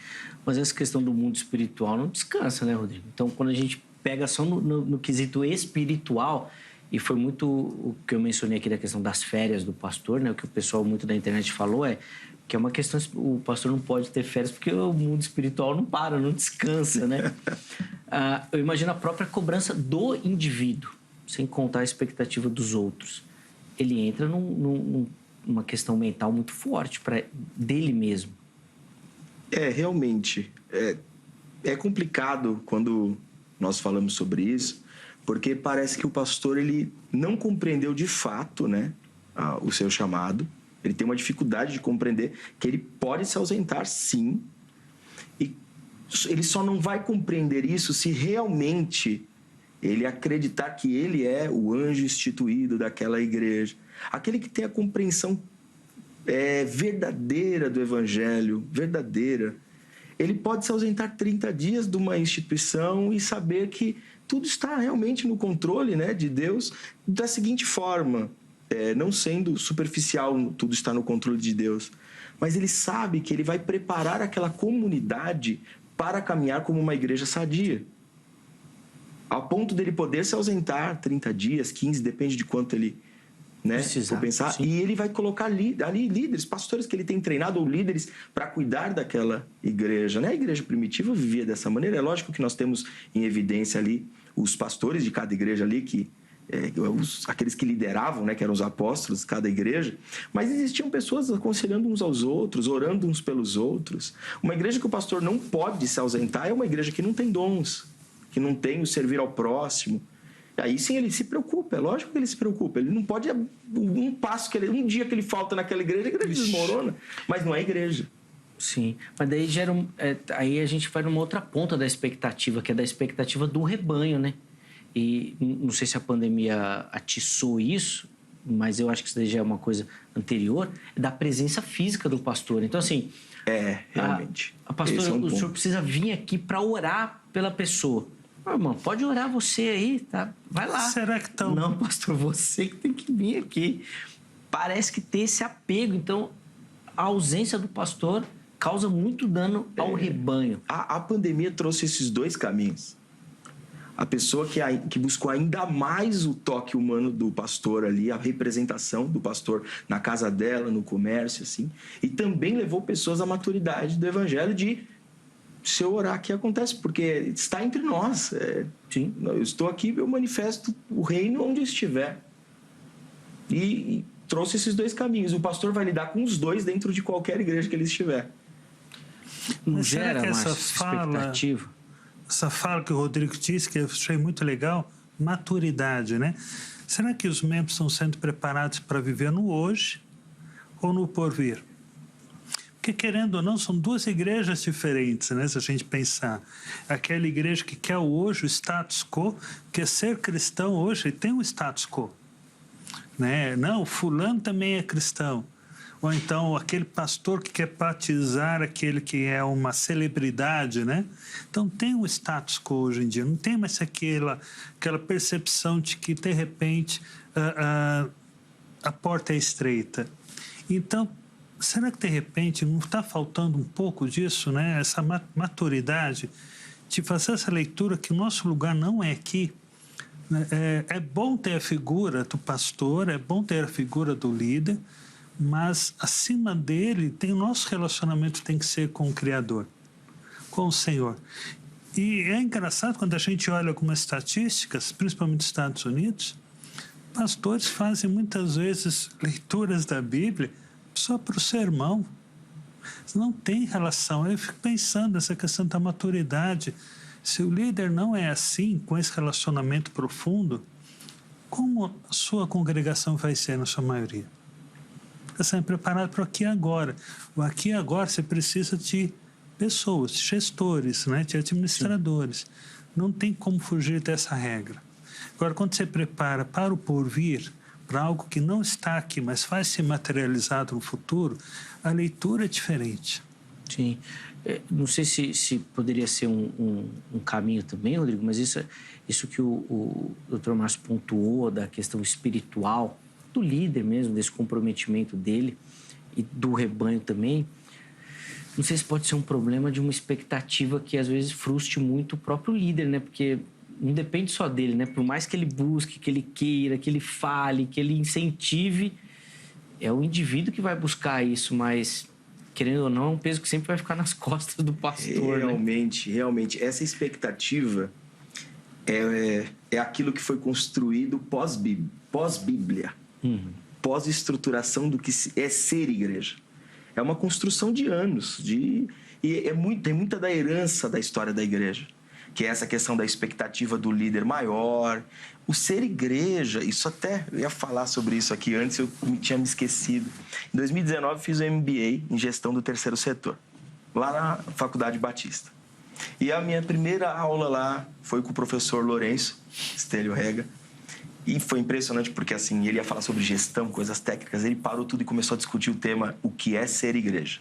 A: mas essa questão do mundo espiritual não descansa, né, Rodrigo? Então, quando a gente pega só no quesito espiritual, e foi muito o que eu mencionei aqui da questão das férias do pastor, né, o que o pessoal muito da internet falou que é uma questão, o pastor não pode ter férias porque o mundo espiritual não para, não descansa, né? Eu imagino a própria cobrança do indivíduo, sem contar a expectativa dos outros. Ele entra numa questão mental muito forte dele mesmo.
B: Realmente. É complicado quando nós falamos sobre isso, porque parece que o pastor ele não compreendeu de fato, né, o seu chamado. Ele tem uma dificuldade de compreender que ele pode se ausentar, sim, e ele só não vai compreender isso se realmente ele acreditar que ele é o anjo instituído daquela igreja. Aquele que tem a compreensão verdadeira do evangelho, verdadeira. Ele pode se ausentar 30 dias de uma instituição e saber que tudo está realmente no controle, né, de Deus, da seguinte forma, não sendo superficial, tudo está no controle de Deus, mas ele sabe que ele vai preparar aquela comunidade para caminhar como uma igreja sadia. Ao ponto dele poder se ausentar 30 dias, 15, depende de quanto ele, né, for pensar. Sim. E ele vai colocar ali líderes, pastores que ele tem treinado, ou líderes para cuidar daquela igreja. Né? A igreja primitiva vivia dessa maneira. É lógico que nós temos em evidência ali os pastores de cada igreja ali, aqueles que lideravam, né, que eram os apóstolos de cada igreja, mas existiam pessoas aconselhando uns aos outros, orando uns pelos outros. Uma igreja que o pastor não pode se ausentar é uma igreja que não tem dons, que não tem o servir ao próximo. Aí sim ele se preocupa, é lógico que ele se preocupa. Ele não pode, um dia que ele falta naquela igreja, a igreja desmorona, mas não é igreja.
A: Sim, mas daí aí a gente vai numa outra ponta da expectativa, que é da expectativa do rebanho, né? E não sei se a pandemia atiçou isso, mas eu acho que isso daí já é uma coisa anterior, da presença física do pastor. Então, assim...
B: realmente.
A: A pastora, o senhor precisa vir aqui para orar pela pessoa. Irmão, pode orar você aí, tá? Vai lá.
C: Será que estão...
A: Não, pastor, você que tem que vir aqui. Parece que tem esse apego. Então, a ausência do pastor causa muito dano ao rebanho.
B: A pandemia trouxe esses dois caminhos. A pessoa que buscou ainda mais o toque humano do pastor ali, a representação do pastor na casa dela, no comércio, assim. E também levou pessoas à maturidade do evangelho de... Se eu orar aqui acontece, porque está entre nós.
A: Sim.
B: Eu estou aqui, eu manifesto o reino onde eu estiver. E trouxe esses dois caminhos. O pastor vai lidar com os dois dentro de qualquer igreja que ele estiver.
A: Não gera mais expectativa?
C: Essa fala que o Rodrigo disse, que eu achei muito legal, maturidade, né? Será que os membros estão sendo preparados para viver no hoje ou no porvir? Porque, querendo ou não, são duas igrejas diferentes, né? Se a gente pensar. Aquela igreja que quer o hoje, o status quo, que ser cristão hoje tem um status quo. Né? Não, fulano também é cristão. Ou então, aquele pastor que quer batizar aquele que é uma celebridade, né? Então, tem um status quo hoje em dia. Não tem mais aquela percepção de que, de repente, a porta é estreita. Então, será que, de repente, não está faltando um pouco disso, né? Essa maturidade de fazer essa leitura que o nosso lugar não é aqui. É bom ter a figura do pastor, é bom ter a figura do líder, mas, acima dele, o nosso relacionamento tem que ser com o Criador, com o Senhor. E é engraçado quando a gente olha algumas estatísticas, principalmente nos Estados Unidos, pastores fazem muitas vezes leituras da Bíblia só para o sermão. Não tem relação. Eu fico pensando nessa questão da maturidade. Se o líder não é assim, com esse relacionamento profundo, como a sua congregação vai ser na sua maioria? Está sendo preparado para o aqui e agora. O aqui e agora você precisa de pessoas, gestores, né, de administradores. Sim. Não tem como fugir dessa regra. Agora, quando você prepara para o porvir, para algo que não está aqui, mas vai ser materializado no futuro, a leitura é diferente.
A: Sim. Não sei se poderia ser um caminho também, Rodrigo, mas isso que o Dr. Márcio pontuou da questão espiritual, do líder mesmo, desse comprometimento dele e do rebanho também, não sei se pode ser um problema de uma expectativa que às vezes frustre muito o próprio líder, né? Porque não depende só dele, né? Por mais que ele busque, que ele queira, que ele fale, que ele incentive, é o indivíduo que vai buscar isso, mas, querendo ou não, é um peso que sempre vai ficar nas costas do pastor,
B: Realmente, né? Realmente. Essa expectativa é aquilo que foi construído pós-Bíblia, pós-estruturação do que é ser igreja. É uma construção de anos, e tem muita da herança da história da igreja, que é essa questão da expectativa do líder maior, o ser igreja. Isso até, eu ia falar sobre isso aqui antes, eu tinha me esquecido. Em 2019, fiz o MBA em gestão do terceiro setor, lá na Faculdade Batista. E a minha primeira aula lá foi com o professor Lourenço Estélio Rega. E foi impressionante porque, assim, ele ia falar sobre gestão, coisas técnicas, ele parou tudo e começou a discutir o tema, o que é ser igreja.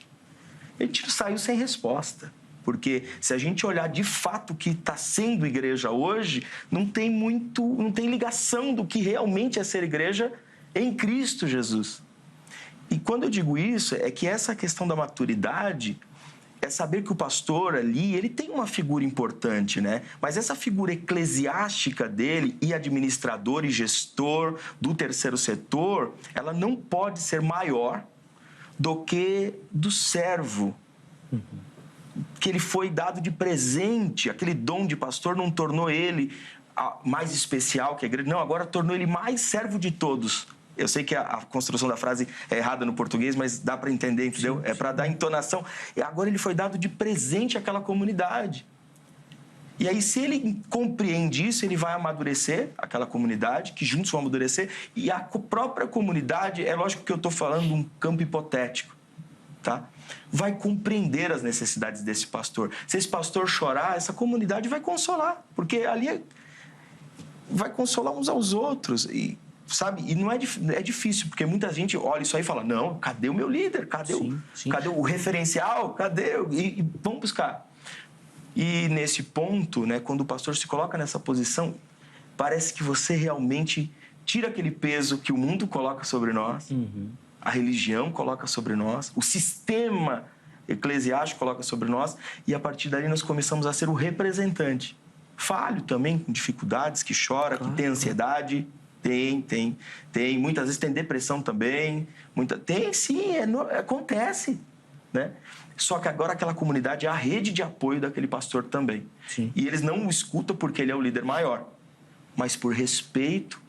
B: Ele saiu sem resposta, porque se a gente olhar de fato o que está sendo igreja hoje, não tem ligação do que realmente é ser igreja em Cristo Jesus. E quando eu digo isso, é que essa questão da maturidade é saber que o pastor ali, ele tem uma figura importante, né? Mas essa figura eclesiástica dele e administrador e gestor do terceiro setor, ela não pode ser maior do que do servo, que ele foi dado de presente. Aquele dom de pastor não tornou ele mais especial que a igreja, não, agora tornou ele mais servo de todos. Eu sei que a construção da frase é errada no português, mas dá para entender, entendeu? Sim, sim. É para dar entonação. E agora ele foi dado de presente àquela comunidade. E aí, se ele compreende isso, ele vai amadurecer aquela comunidade, que juntos vão amadurecer, e a própria comunidade, é lógico que eu estou falando de um campo hipotético, tá? Vai compreender as necessidades desse pastor. Se esse pastor chorar, essa comunidade vai consolar, porque ali vai consolar uns aos outros. Sabe? E não é difícil, porque muita gente olha isso aí e fala, não, cadê o meu líder? Cadê o referencial? Cadê? E vamos buscar. E nesse ponto, né, quando o pastor se coloca nessa posição, parece que você realmente tira aquele peso que o mundo coloca sobre nós, a religião coloca sobre nós, o sistema eclesiástico coloca sobre nós, e a partir dali nós começamos a ser o representante. Falho também, com dificuldades, que chora, que tem ansiedade. Tem. Muitas vezes tem depressão também. Tem, sim, acontece, né? Só que agora aquela comunidade é a rede de apoio daquele pastor também. Sim. E eles não o escutam porque ele é o líder maior, mas por respeito,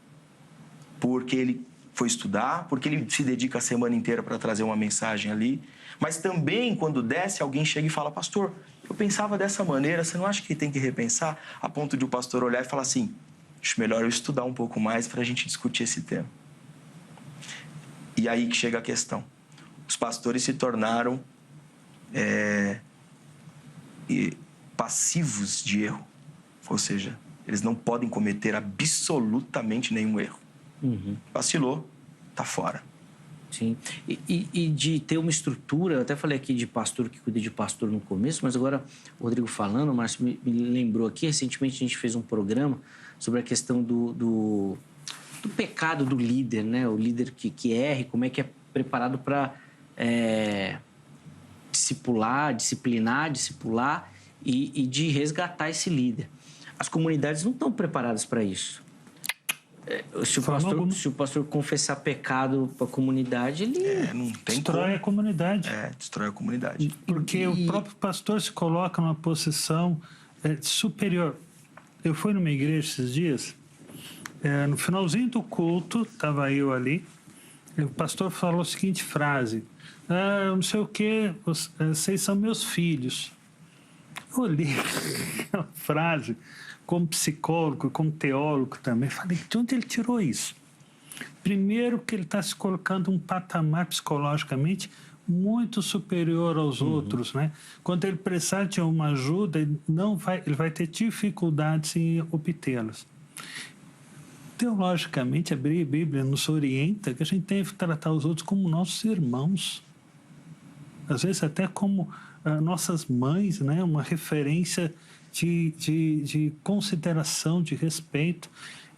B: porque ele foi estudar, porque ele se dedica a semana inteira para trazer uma mensagem ali. Mas também, quando desce, alguém chega e fala, pastor, eu pensava dessa maneira, você não acha que tem que repensar? A ponto de o pastor olhar e falar assim, acho melhor eu estudar um pouco mais para a gente discutir esse tema. E aí que chega a questão. Os pastores se tornaram passivos de erro. Ou seja, eles não podem cometer absolutamente nenhum erro. Vacilou, tá fora.
A: Sim. E de ter uma estrutura, eu até falei aqui de pastor que cuida de pastor no começo, mas agora o Rodrigo falando, o Márcio me lembrou aqui, recentemente a gente fez um programa sobre a questão do pecado do líder, né? O líder que erre, como é que é preparado para discipular e de resgatar esse líder. As comunidades não estão preparadas para isso. Se o pastor confessar pecado para a comunidade, ele
C: não tem destrói a comunidade.
B: Destrói a comunidade.
C: Porque o próprio pastor se coloca numa posição superior. Eu fui numa igreja esses dias, no finalzinho do culto, estava eu ali, e o pastor falou a seguinte frase, não sei o quê, vocês são meus filhos. Eu olhei aquela frase, como psicólogo, como teólogo também, falei, de onde ele tirou isso? Primeiro que ele está se colocando um patamar psicologicamente muito superior aos outros, né? Quando ele precisar de uma ajuda, ele vai ter dificuldades em obtê-las. Teologicamente, a Bíblia nos orienta que a gente tem que tratar os outros como nossos irmãos. Às vezes até como nossas mães, né? Uma referência de consideração, de respeito.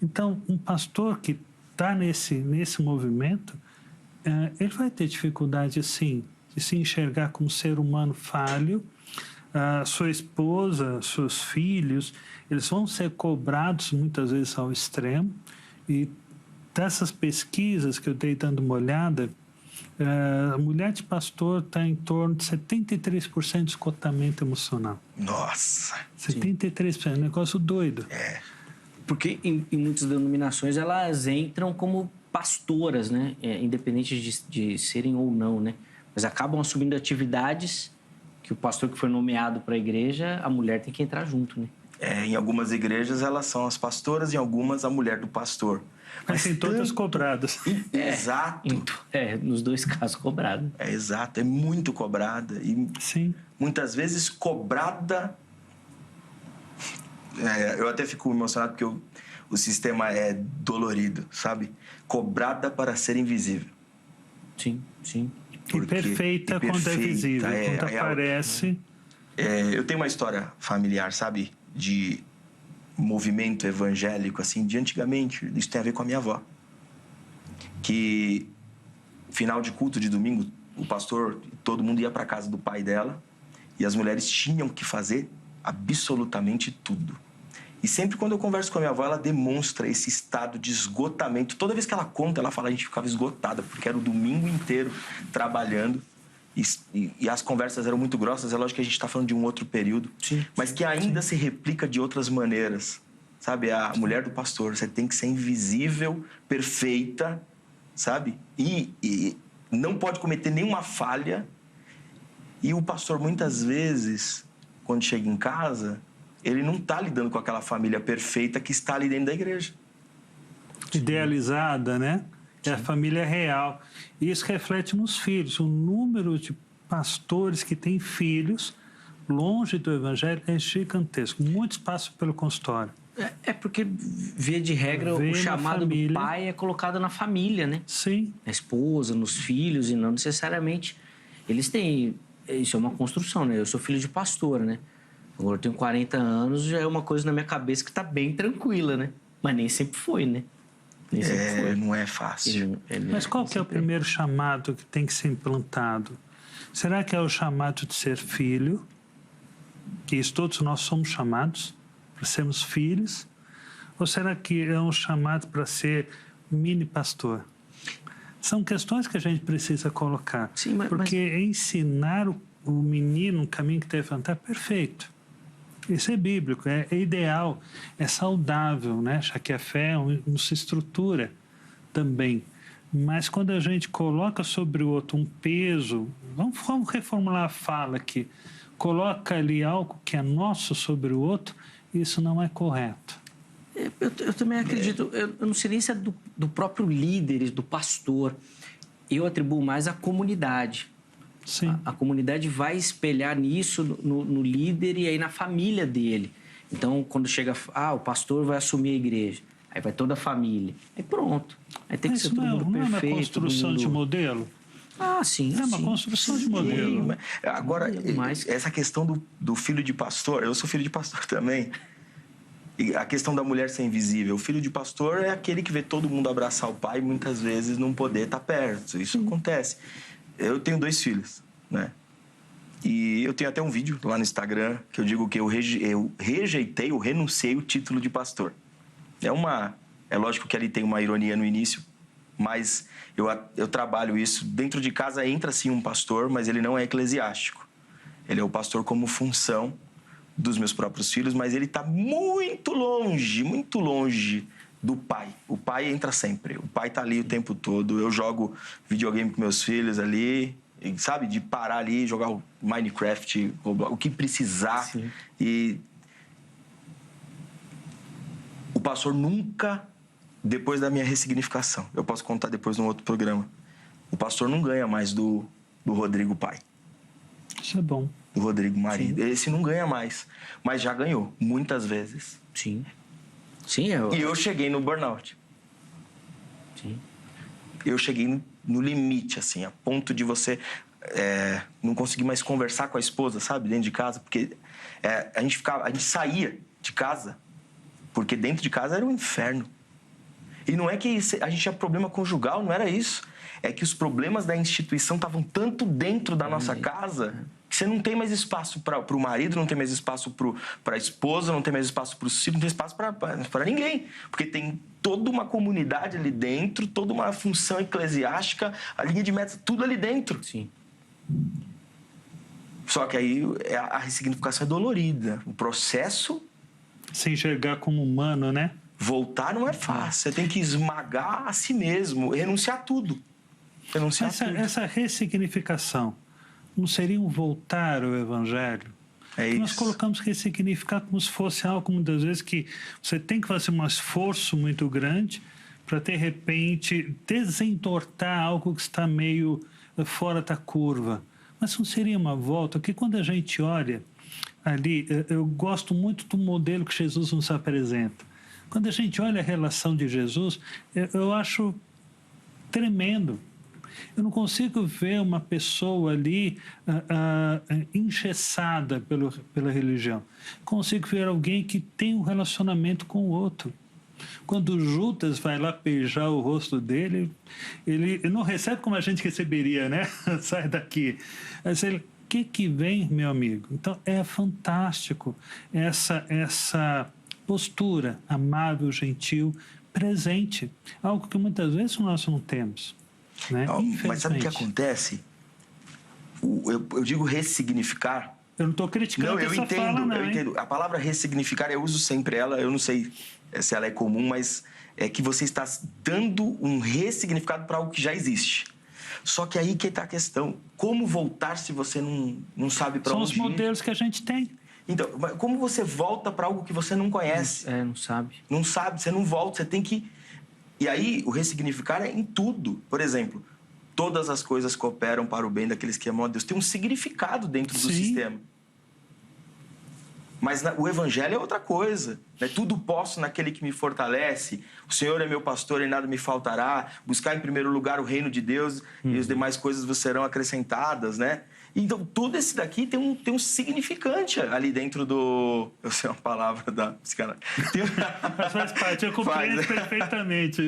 C: Então, um pastor que está nesse movimento, ele vai ter dificuldade, sim, de se enxergar como ser humano falho. Sua esposa, seus filhos, eles vão ser cobrados muitas vezes ao extremo. E dessas pesquisas que eu dei dando uma olhada, a mulher de pastor está em torno de 73% de esgotamento emocional.
B: Nossa!
C: 73%, é um negócio doido.
A: Porque em muitas denominações elas entram como pastoras, né? Independente de serem ou não, né? Mas acabam assumindo atividades que o pastor que foi nomeado para a igreja, a mulher tem que entrar junto, né?
B: Em algumas igrejas elas são as pastoras, em algumas a mulher do pastor.
C: Mas tem todas cobradas.
B: Exato.
A: Nos dois casos cobrado.
B: Exato, é muito cobrada. E
C: Sim.
B: muitas vezes cobrada... eu até fico emocionado porque o sistema é dolorido, sabe? Cobrada para ser invisível.
A: Sim, sim.
C: E perfeita quando é visível, quando aparece...
B: eu tenho uma história familiar, sabe? De movimento evangélico, assim, de antigamente. Isso tem a ver com a minha avó. Que, final de culto de domingo, o pastor, todo mundo ia para casa do pai dela e as mulheres tinham que fazer absolutamente tudo. E sempre quando eu converso com a minha avó, ela demonstra esse estado de esgotamento. Toda vez que ela conta, ela fala, a gente ficava esgotada, porque era o domingo inteiro trabalhando. E as conversas eram muito grossas. É lógico que a gente está falando de um outro período.
A: Sim,
B: mas que ainda se replica de outras maneiras. Sabe? A mulher do pastor, você tem que ser invisível, perfeita, sabe? E não pode cometer nenhuma falha. E o pastor, muitas vezes, quando chega em casa... ele não está lidando com aquela família perfeita que está ali dentro da igreja.
C: Idealizada, né? É a família real. E isso reflete nos filhos. O número de pastores que têm filhos longe do evangelho é gigantesco. Muitos passam pelo consultório.
A: Porque, via de regra, o chamado do pai é colocado na família, né?
C: Sim.
A: Na esposa, nos filhos, e não necessariamente... Eles têm... Isso é uma construção, né? Eu sou filho de pastor, né? Agora eu tenho 40 anos, já é uma coisa na minha cabeça que está bem tranquila, né? Mas nem sempre foi, né? Nem sempre foi.
B: Não é fácil.
C: Mas qual que é o primeiro chamado que tem que ser implantado? Será que é o chamado de ser filho? Que isso, todos nós somos chamados para sermos filhos? Ou será que é um chamado para ser mini pastor? São questões que a gente precisa colocar.
A: Sim,
C: porque ensinar o menino um caminho que deve andar é perfeito. Isso é bíblico, é ideal, é saudável, né? Já que a fé nos estrutura também. Mas quando a gente coloca sobre o outro um peso, vamos reformular a fala aqui, coloca ali algo que é nosso sobre o outro, isso não é correto.
A: Eu também acredito, eu não sei nem se é do próprio líder, do pastor, eu atribuo mais à comunidade.
C: Sim.
A: A comunidade vai espelhar nisso no líder e aí na família dele. Então, quando chega... o pastor vai assumir a igreja. Aí vai toda a família. Aí pronto. Aí tem que ser todo mundo perfeito.
C: Não é uma construção de modelo?
A: Sim.
C: É uma construção de modelo.
B: Agora, essa questão do filho de pastor... Eu sou filho de pastor também. E a questão da mulher ser invisível. O filho de pastor é aquele que vê todo mundo abraçar o pai e muitas vezes não poder estar perto. Isso acontece. Eu tenho 2 filhos, né? E eu tenho até um vídeo lá no Instagram que eu digo que eu rejeitei, eu renunciei o título de pastor. É lógico que ali tem uma ironia no início, mas eu trabalho isso. Dentro de casa entra sim um pastor, mas ele não é eclesiástico. Ele é o pastor como função dos meus próprios filhos, mas ele está muito longe do pai. O pai entra sempre. O pai tá ali o tempo todo. Eu jogo videogame com meus filhos ali, sabe? De parar ali, jogar o Minecraft, o que precisar.
A: Sim.
B: E o pastor nunca, depois da minha ressignificação, eu posso contar depois num outro programa, o pastor não ganha mais do Rodrigo pai.
C: Isso é bom.
B: Do Rodrigo marido. Sim. Esse não ganha mais, mas já ganhou, muitas vezes.
A: Sim.
B: E eu cheguei no burnout.
A: Sim.
B: Eu cheguei no limite, assim, a ponto de você... não conseguir mais conversar com a esposa, sabe? Dentro de casa, porque a gente saía de casa, porque dentro de casa era um inferno. E não é que a gente tinha problema conjugal, não era isso. É que os problemas da instituição estavam tanto dentro da nossa casa que você não tem mais espaço para o marido, não tem mais espaço para a esposa, não tem mais espaço para os filhos, não tem espaço para ninguém. Porque tem toda uma comunidade ali dentro, toda uma função eclesiástica, a linha de metas, tudo ali dentro.
A: Sim.
B: Só que aí a ressignificação é dolorida. O processo...
C: Se enxergar como humano, né?
B: Voltar não é fácil. Você tem que esmagar a si mesmo, renunciar a tudo.
C: Essa ressignificação não seria um voltar ao Evangelho?
B: É isso.
C: Nós colocamos ressignificar como se fosse algo, muitas vezes, que você tem que fazer um esforço muito grande para, de repente, desentortar algo que está meio fora da curva. Mas não seria uma volta? Porque quando a gente olha ali, eu gosto muito do modelo que Jesus nos apresenta. Quando a gente olha a relação de Jesus, eu acho tremendo. Eu não consigo ver uma pessoa ali engessada pela religião. Consigo ver alguém que tem um relacionamento com o outro. Quando Judas vai lá beijar o rosto dele, ele não recebe como a gente receberia, né? Sai daqui. Mas ele, o que vem, meu amigo? Então, é fantástico essa postura amável, gentil, presente. Algo que muitas vezes nós não temos. Né?
B: Mas sabe o que acontece? Eu digo ressignificar.
C: Eu não estou criticando essa fala, não.
B: Eu entendo. A palavra ressignificar, eu uso sempre ela, eu não sei se ela é comum, mas é que você está dando um ressignificado para algo que já existe. Só que aí que está a questão. Como voltar se você não sabe para onde ir?
C: São os modelos que a gente tem.
B: Então, como você volta para algo que você não conhece?
A: Não sabe.
B: Não sabe, você não volta, você tem que... E aí, o ressignificar é em tudo. Por exemplo, todas as coisas cooperam para o bem daqueles que amam a Deus. Tem um significado dentro do sistema. Mas o evangelho é outra coisa. Né? Tudo posso naquele que me fortalece. O Senhor é meu pastor e nada me faltará. Buscar em primeiro lugar o reino de Deus e as demais coisas vos serão acrescentadas, né? Então, tudo esse daqui tem um significante ali dentro do... Eu sei uma palavra da psicanálise.
C: Mas faz parte, eu compreendo perfeitamente.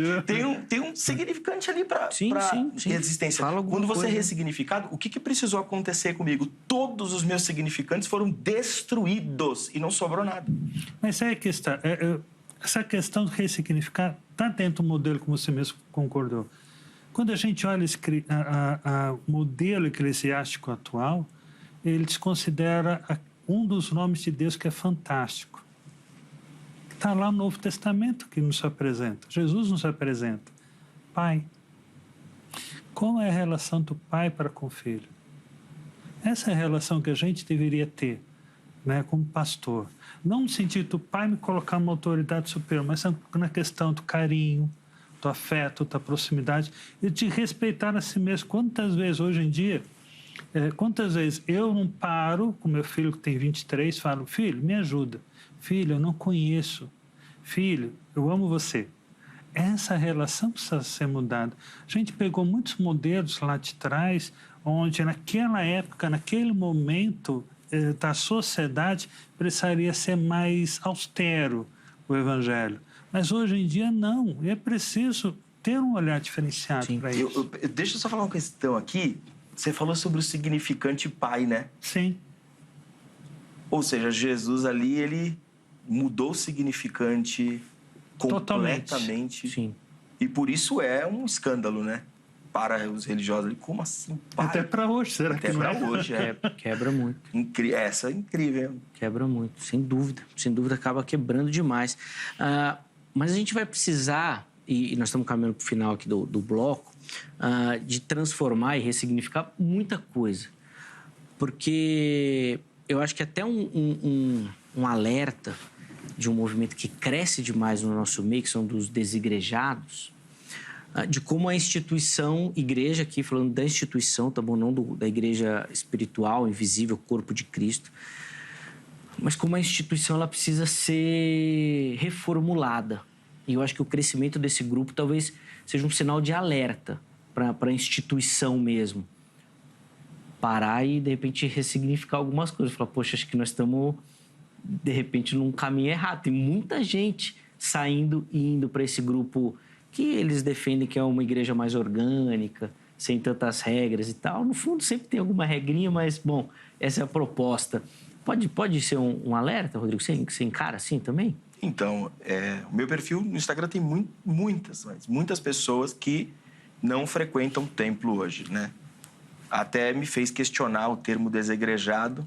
B: Tem um significante ali para existência. Quando você é ressignificado, o que precisou acontecer comigo? Todos os meus significantes foram destruídos e não sobrou nada.
C: Mas é que está. Essa questão de ressignificar está dentro do modelo, como você mesmo concordou. Quando a gente olha o modelo eclesiástico atual, ele desconsidera um dos nomes de Deus que é fantástico. Está lá no Novo Testamento que nos apresenta. Jesus nos apresenta. Pai. Como é a relação do pai para com o filho? Essa é a relação que a gente deveria ter, né, como pastor. Não no sentido do pai me colocar uma autoridade superior, mas na questão do carinho, do afeto, da proximidade e de respeitar a si mesmo. Quantas vezes hoje em dia, quantas vezes eu não paro com meu filho que tem 23, falo, filho, me ajuda. Filho, eu não conheço. Filho, eu amo você. Essa relação precisa ser mudada. A gente pegou muitos modelos lá de trás, onde naquela época, naquele momento da sociedade, precisaria ser mais austero o evangelho. Mas hoje em dia, não. É preciso ter um olhar diferenciado para isso.
B: Deixa eu só falar uma questão aqui. Você falou sobre o significante pai, né?
C: Sim.
B: Ou seja, Jesus ali, ele mudou o significante completamente.
C: Sim.
B: E por isso é um escândalo, né? Para os religiosos. Como assim, pai?
C: Até para hoje, será que não é?
B: Até para hoje,
A: Quebra muito.
B: Essa é incrível.
A: Quebra muito, sem dúvida. Sem dúvida, acaba quebrando demais. Mas a gente vai precisar, e nós estamos caminhando para o final aqui do bloco, de transformar e ressignificar muita coisa. Porque eu acho que até um alerta de um movimento que cresce demais no nosso meio, que são dos desigrejados, de como a instituição, igreja aqui, falando da instituição, tá bom? Não da igreja espiritual, invisível, corpo de Cristo, mas como a instituição ela precisa ser reformulada. E eu acho que o crescimento desse grupo talvez seja um sinal de alerta para a instituição mesmo. parar e, de repente, ressignificar algumas coisas. Falar, poxa, acho que nós estamos, de repente, num caminho errado. Tem muita gente saindo e indo para esse grupo que eles defendem que é uma igreja mais orgânica, sem tantas regras e tal. No fundo, sempre tem alguma regrinha, mas, bom, essa é a proposta. Pode ser um alerta, Rodrigo? Você encara assim também?
B: Então, o meu perfil no Instagram tem muitas pessoas que não frequentam o templo hoje, né? Até me fez questionar o termo desegrejado,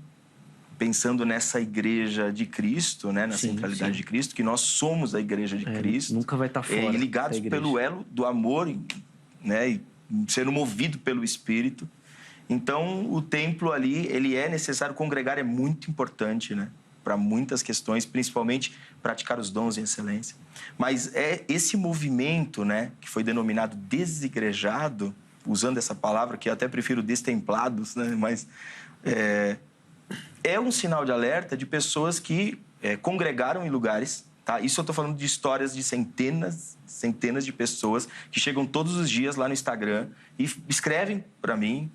B: pensando nessa igreja de Cristo, né? Na centralidade de Cristo, que nós somos a igreja de Cristo.
A: Nunca vai estar fora.
B: E ligados pelo elo do amor, né? E sendo movido pelo Espírito. Então, o templo ali, ele é necessário, congregar é muito importante, né? Para muitas questões, principalmente praticar os dons em excelência. Mas é esse movimento, né, que foi denominado desigrejado, usando essa palavra, que eu até prefiro destemplados, né, mas é um sinal de alerta de pessoas que congregaram em lugares, tá? Isso eu estou falando de histórias de centenas de pessoas que chegam todos os dias lá no Instagram e escrevem para mim,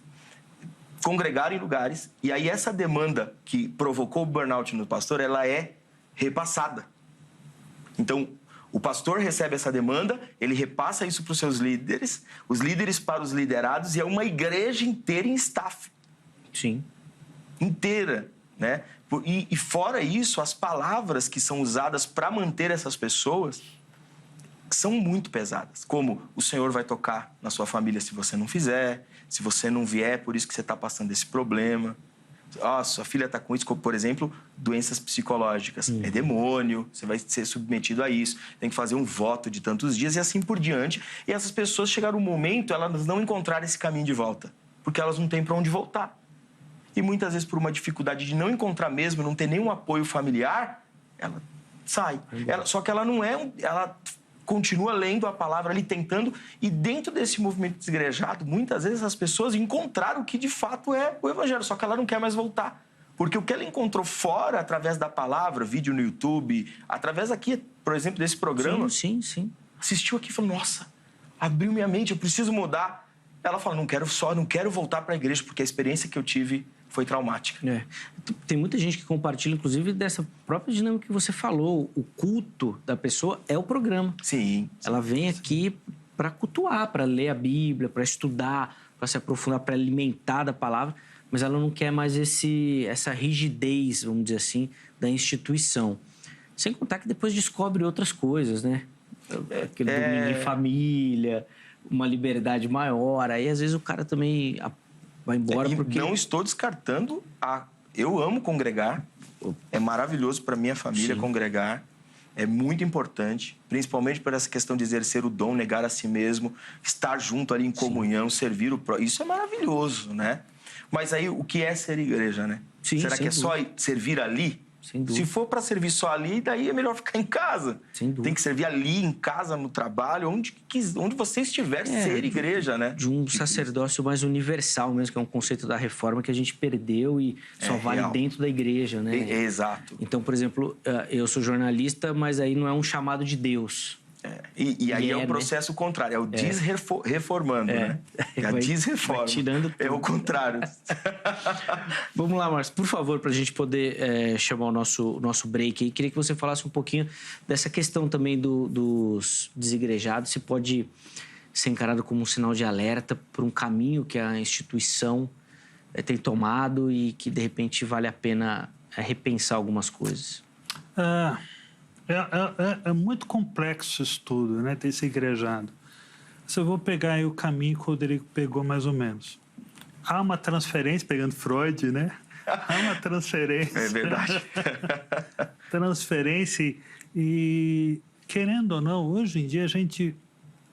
B: congregaram em lugares, e aí essa demanda que provocou o burnout no pastor, ela é repassada. Então, o pastor recebe essa demanda, ele repassa isso para os seus líderes, os líderes para os liderados, e é uma igreja inteira em staff.
A: Sim.
B: Inteira, né? E fora isso, as palavras que são usadas para manter essas pessoas são muito pesadas, como o Senhor vai tocar na sua família se você não fizer, se você não vier, por isso que você está passando esse problema. Sua filha está com isso, como, por exemplo, doenças psicológicas. É demônio, você vai ser submetido a isso, tem que fazer um voto de tantos dias e assim por diante. E essas pessoas chegaram um momento, elas não encontraram esse caminho de volta, porque elas não têm para onde voltar. E muitas vezes, por uma dificuldade de não encontrar mesmo, não ter nenhum apoio familiar, ela sai. Só que ela não é... Ela continua lendo a palavra ali, tentando, e dentro desse movimento desigrejado, muitas vezes as pessoas encontraram o que de fato é o evangelho, só que ela não quer mais voltar. Porque o que ela encontrou fora, através da palavra, vídeo no YouTube, através aqui, por exemplo, desse programa...
A: Sim.
B: Assistiu aqui e falou, nossa, abriu minha mente, eu preciso mudar. Ela fala, não quero voltar para a igreja, porque a experiência que eu tive foi traumática.
A: Tem muita gente que compartilha, inclusive, dessa própria dinâmica que você falou. O culto da pessoa é o programa.
B: Sim.
A: Ela vem aqui para cultuar, para ler a Bíblia, para estudar, para se aprofundar, para alimentar da palavra, mas ela não quer mais essa rigidez, vamos dizer assim, da instituição. Sem contar que depois descobre outras coisas, né? Aquele domingo em família, uma liberdade maior. Aí, às vezes, o cara também vai embora porque...
B: Não estou descartando Eu amo congregar. É maravilhoso para minha família congregar. É muito importante, principalmente por essa questão de exercer o dom, negar a si mesmo, estar junto ali em comunhão, servir o próximo. Isso é maravilhoso, né? Mas aí, o que é ser igreja, né? Será que é só servir ali? Se for para servir só ali, daí é melhor ficar em casa. Tem que servir ali, em casa, no trabalho, onde você estiver, ser igreja, né?
A: De um sacerdócio mais universal mesmo, que é um conceito da reforma que a gente perdeu e só vale dentro da igreja, né?
B: Exato.
A: Então, por exemplo, eu sou jornalista, mas aí não é um chamado de Deus.
B: E aí é o processo contrário, é o desreformando, né? É a desreforma.
A: Tirando tudo.
B: É o contrário.
A: Vamos lá, Márcio, por favor, para a gente poder chamar o nosso break aí. Queria que você falasse um pouquinho dessa questão também dos desigrejados, se pode ser encarado como um sinal de alerta por um caminho que a instituição tem tomado e que, de repente, vale a pena repensar algumas coisas.
C: É muito complexo isso tudo, né? Ter se igrejado. Se eu vou pegar aí o caminho que o Rodrigo pegou mais ou menos. Há uma transferência, pegando Freud, né? Há uma transferência.
B: É verdade.
C: Transferência e, querendo ou não, hoje em dia a gente,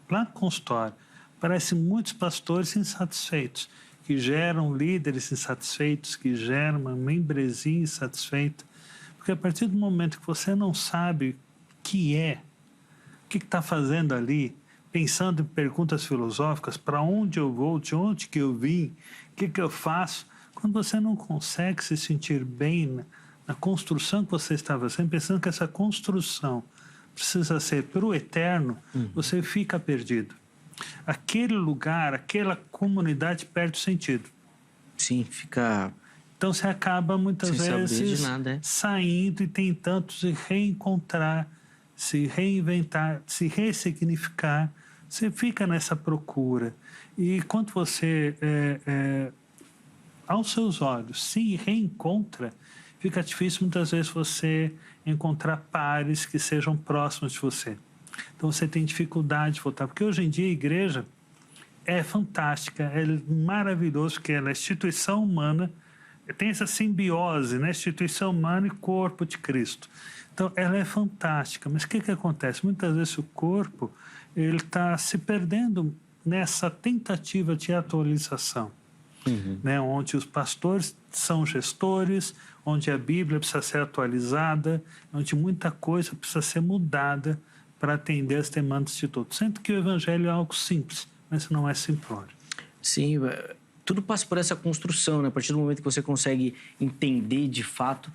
C: lá no consultório, parece muitos pastores insatisfeitos, que geram líderes insatisfeitos, que geram uma membresia insatisfeita. Porque a partir do momento que você não sabe o que está fazendo ali, pensando em perguntas filosóficas, para onde eu vou, de onde que eu vim, o que eu faço, quando você não consegue se sentir bem na construção que você estava fazendo, pensando que essa construção precisa ser para o eterno, você fica perdido. Aquele lugar, aquela comunidade perde o sentido.
A: Sim, fica...
C: Então você acaba muitas
A: sem saber
C: vezes
A: de nada,
C: saindo e tentando se reencontrar, se reinventar, se ressignificar. Você fica nessa procura. E quando você, aos seus olhos, se reencontra, fica difícil muitas vezes você encontrar pares que sejam próximos de você. Então você tem dificuldade de voltar. Porque hoje em dia a igreja é fantástica, é maravilhoso, porque ela é instituição humana, tem essa simbiose, né? Instituição humana e corpo de Cristo. Então, ela é fantástica. Mas o que acontece? Muitas vezes o corpo ele está se perdendo nessa tentativa de atualização, né? Onde os pastores são gestores, onde a Bíblia precisa ser atualizada, onde muita coisa precisa ser mudada para atender as demandas de todos. Sendo que o Evangelho é algo simples, mas não é simplório.
A: Sim, tudo passa por essa construção, né? A partir do momento que você consegue entender de fato,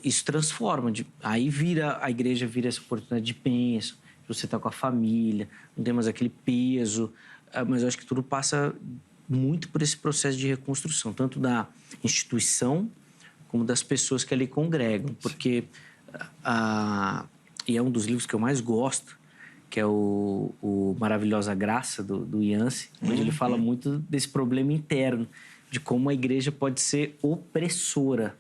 A: isso transforma. Aí a igreja vira essa oportunidade de bênção, de você estar com a família, não tem mais aquele peso. Mas eu acho que tudo passa muito por esse processo de reconstrução, tanto da instituição como das pessoas que ali congregam. Porque, e é um dos livros que eu mais gosto, que é o Maravilhosa Graça, do Yancey, onde ele fala muito desse problema interno, de como a igreja pode ser opressora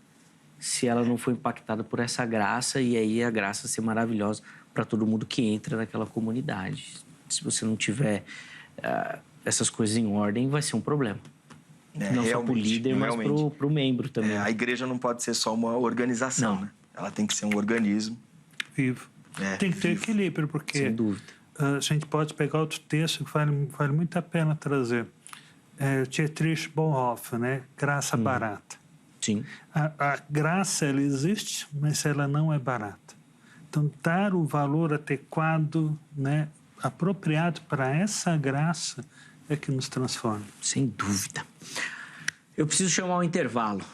A: se ela não for impactada por essa graça, e aí a graça ser maravilhosa para todo mundo que entra naquela comunidade. Se você não tiver essas coisas em ordem, vai ser um problema. Não só para o líder, mas para o membro também.
B: A igreja não pode ser só uma organização, né? Ela tem que ser um organismo
C: vivo. Tem que ter equilíbrio, porque
A: sem dúvida.
C: A gente pode pegar outro texto que vale muito a pena trazer. Dietrich Bonhoeffer, né? Graça barata.
A: Sim.
C: A graça, ela existe, mas ela não é barata. Então, dar o valor adequado, né, apropriado para essa graça é que nos transforma.
A: Sem dúvida. Eu preciso chamar um intervalo.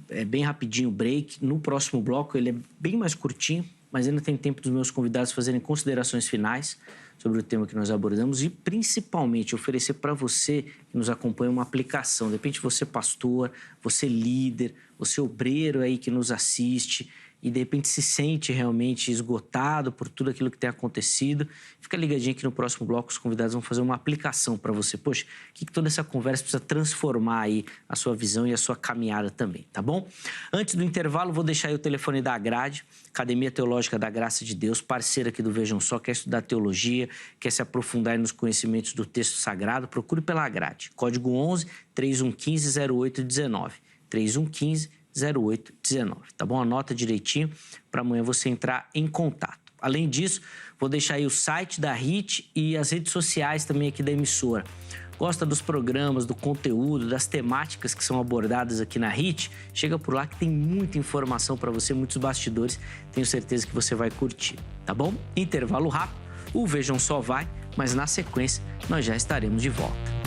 A: É bem rapidinho o break. No próximo bloco, ele é bem mais curtinho, mas ainda tem tempo dos meus convidados fazerem considerações finais sobre o tema que nós abordamos e, principalmente, oferecer para você que nos acompanha uma aplicação. De repente, você pastor, você líder, você obreiro aí que nos assiste e, de repente, se sente realmente esgotado por tudo aquilo que tem acontecido. Fica ligadinho aqui no próximo bloco, os convidados vão fazer uma aplicação para você. Poxa, o que toda essa conversa precisa transformar aí a sua visão e a sua caminhada também, tá bom? Antes do intervalo, vou deixar aí o telefone da Agrade, Academia Teológica da Graça de Deus, parceira aqui do Vejam Só, quer estudar teologia, quer se aprofundar nos conhecimentos do texto sagrado, procure pela Agrade. Código 11 3115 0819. 3115 0819, tá bom? Anota direitinho para amanhã você entrar em contato. Além disso, vou deixar aí o site da HIT e as redes sociais também aqui da emissora. Gosta dos programas, do conteúdo, das temáticas que são abordadas aqui na HIT? Chega por lá que tem muita informação para você, muitos bastidores. Tenho certeza que você vai curtir, tá bom? Intervalo rápido, o Vejam Só vai, mas na sequência nós já estaremos de volta.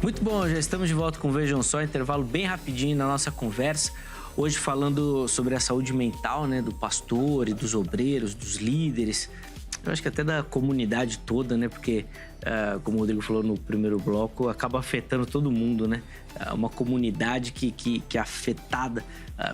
A: Muito bom, já estamos de volta com o Vejam Só, intervalo bem rapidinho na nossa conversa. Hoje falando sobre a saúde mental, né, do pastor e dos obreiros, dos líderes. Eu acho que até da comunidade toda, né, porque, como o Rodrigo falou no primeiro bloco, acaba afetando todo mundo, né? Uma comunidade que é afetada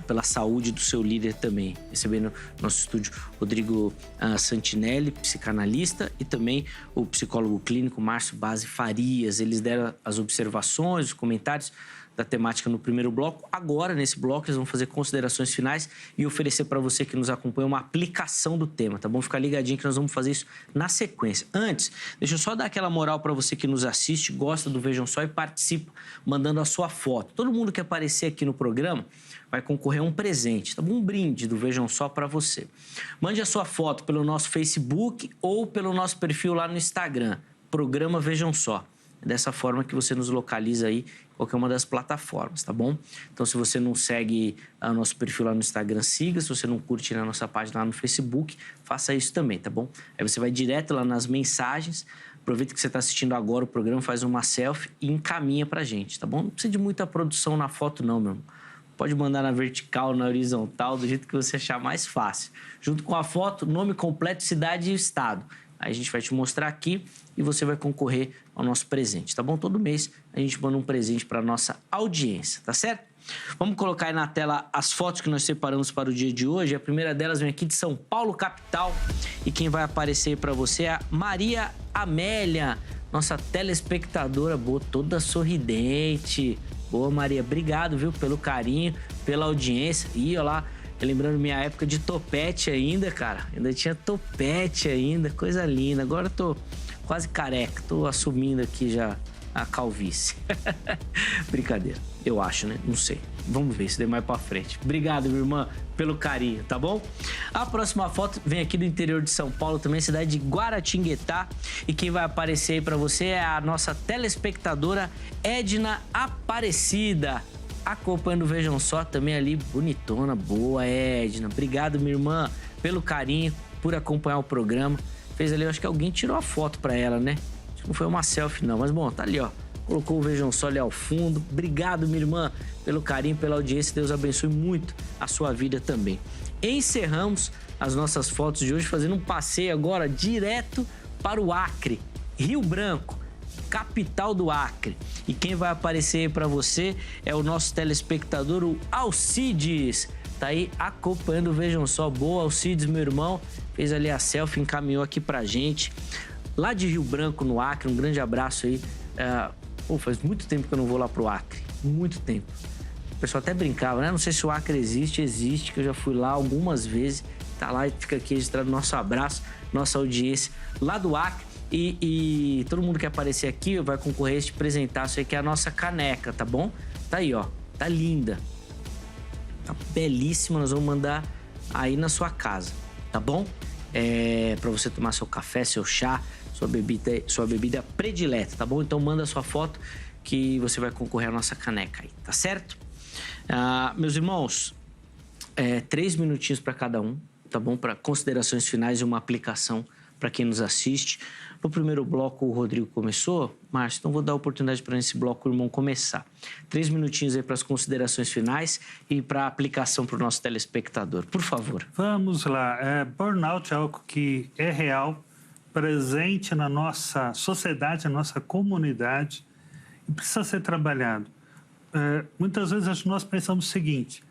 A: pela saúde do seu líder também. Recebendo no nosso estúdio Rodrigo Santinelli, psicanalista, e também o psicólogo clínico Márcio Base Farias. Eles deram as observações, os comentários da temática no primeiro bloco. Agora, nesse bloco, eles vão fazer considerações finais e oferecer para você que nos acompanha uma aplicação do tema, tá bom? Fica ligadinho que nós vamos fazer isso na sequência. Antes, deixa eu só dar aquela moral para você que nos assiste, gosta do Vejam Só e participa mandando a sua foto. Todo mundo que aparecer aqui no programa vai concorrer a um presente, tá bom? Um brinde do Vejam Só para você. Mande a sua foto pelo nosso Facebook ou pelo nosso perfil lá no Instagram, Programa Vejam Só. É dessa forma que você nos localiza aí em qualquer uma das plataformas, tá bom? Então, se você não segue o nosso perfil lá no Instagram, siga. Se você não curte na nossa página lá no Facebook, faça isso também, tá bom? Aí você vai direto lá nas mensagens, aproveita que você está assistindo agora o programa, faz uma selfie e encaminha pra gente, tá bom? Não precisa de muita produção na foto não, meu irmão. Pode mandar na vertical, na horizontal, do jeito que você achar mais fácil. Junto com a foto, nome completo, cidade e estado. Aí a gente vai te mostrar aqui e você vai concorrer ao nosso presente, tá bom? Todo mês a gente manda um presente para nossa audiência, tá certo? Vamos colocar aí na tela as fotos que nós separamos para o dia de hoje. A primeira delas vem aqui de São Paulo, capital. E quem vai aparecer para você é a Maria Amélia, nossa telespectadora boa, toda sorridente. Boa, Maria, obrigado, viu, pelo carinho, pela audiência. E, ó lá, lembrando minha época de topete ainda, cara. Ainda tinha topete ainda, coisa linda. Agora eu tô quase careca, tô assumindo aqui já a calvície. Brincadeira, eu acho, né? Não sei. Vamos ver se der mais pra frente. Obrigado, minha irmã, pelo carinho, tá bom? A próxima foto vem aqui do interior de São Paulo, também cidade de Guaratinguetá. E quem vai aparecer aí pra você é a nossa telespectadora Edna Aparecida. Acompanhando, vejam só, também ali, bonitona, boa, Edna. Obrigado, minha irmã, pelo carinho, por acompanhar o programa. Fez ali, eu acho que alguém tirou a foto pra ela, né? Acho que não foi uma selfie, não. Mas, bom, tá ali, ó. Colocou o Vejam Só ali ao fundo. Obrigado, minha irmã, pelo carinho, pela audiência. Deus abençoe muito a sua vida também. Encerramos as nossas fotos de hoje fazendo um passeio agora direto para o Acre, Rio Branco, capital do Acre. E quem vai aparecer aí para você é o nosso telespectador, o Alcides. Tá aí acompanhando, vejam só. Boa, Alcides, meu irmão. Fez ali a selfie, encaminhou aqui pra gente. Lá de Rio Branco, no Acre, um grande abraço aí. Faz muito tempo que eu não vou lá pro Acre. Muito tempo. O pessoal até brincava, né? Não sei se o Acre existe, que eu já fui lá algumas vezes. Tá lá e fica aqui registrado nosso abraço, nossa audiência lá do Acre. E todo mundo que aparecer aqui vai concorrer a este presentaço aí, que é a nossa caneca, tá bom? Tá aí, ó. Tá linda. Tá belíssima. Nós vamos mandar aí na sua casa, tá bom? Pra você tomar seu café, seu chá, sua bebida predileta, tá bom? Então manda a sua foto que você vai concorrer à nossa caneca aí, tá certo? Meus irmãos, 3 minutinhos para cada um, tá bom? Para considerações finais e uma aplicação para quem nos assiste. No primeiro bloco o Rodrigo começou, Márcio, então vou dar a oportunidade para nesse bloco o irmão começar. 3 minutinhos aí para as considerações finais e para a aplicação para o nosso telespectador, por favor.
C: Vamos lá. Burnout é algo que é real, presente na nossa sociedade, na nossa comunidade, e precisa ser trabalhado. Muitas vezes nós pensamos o seguinte: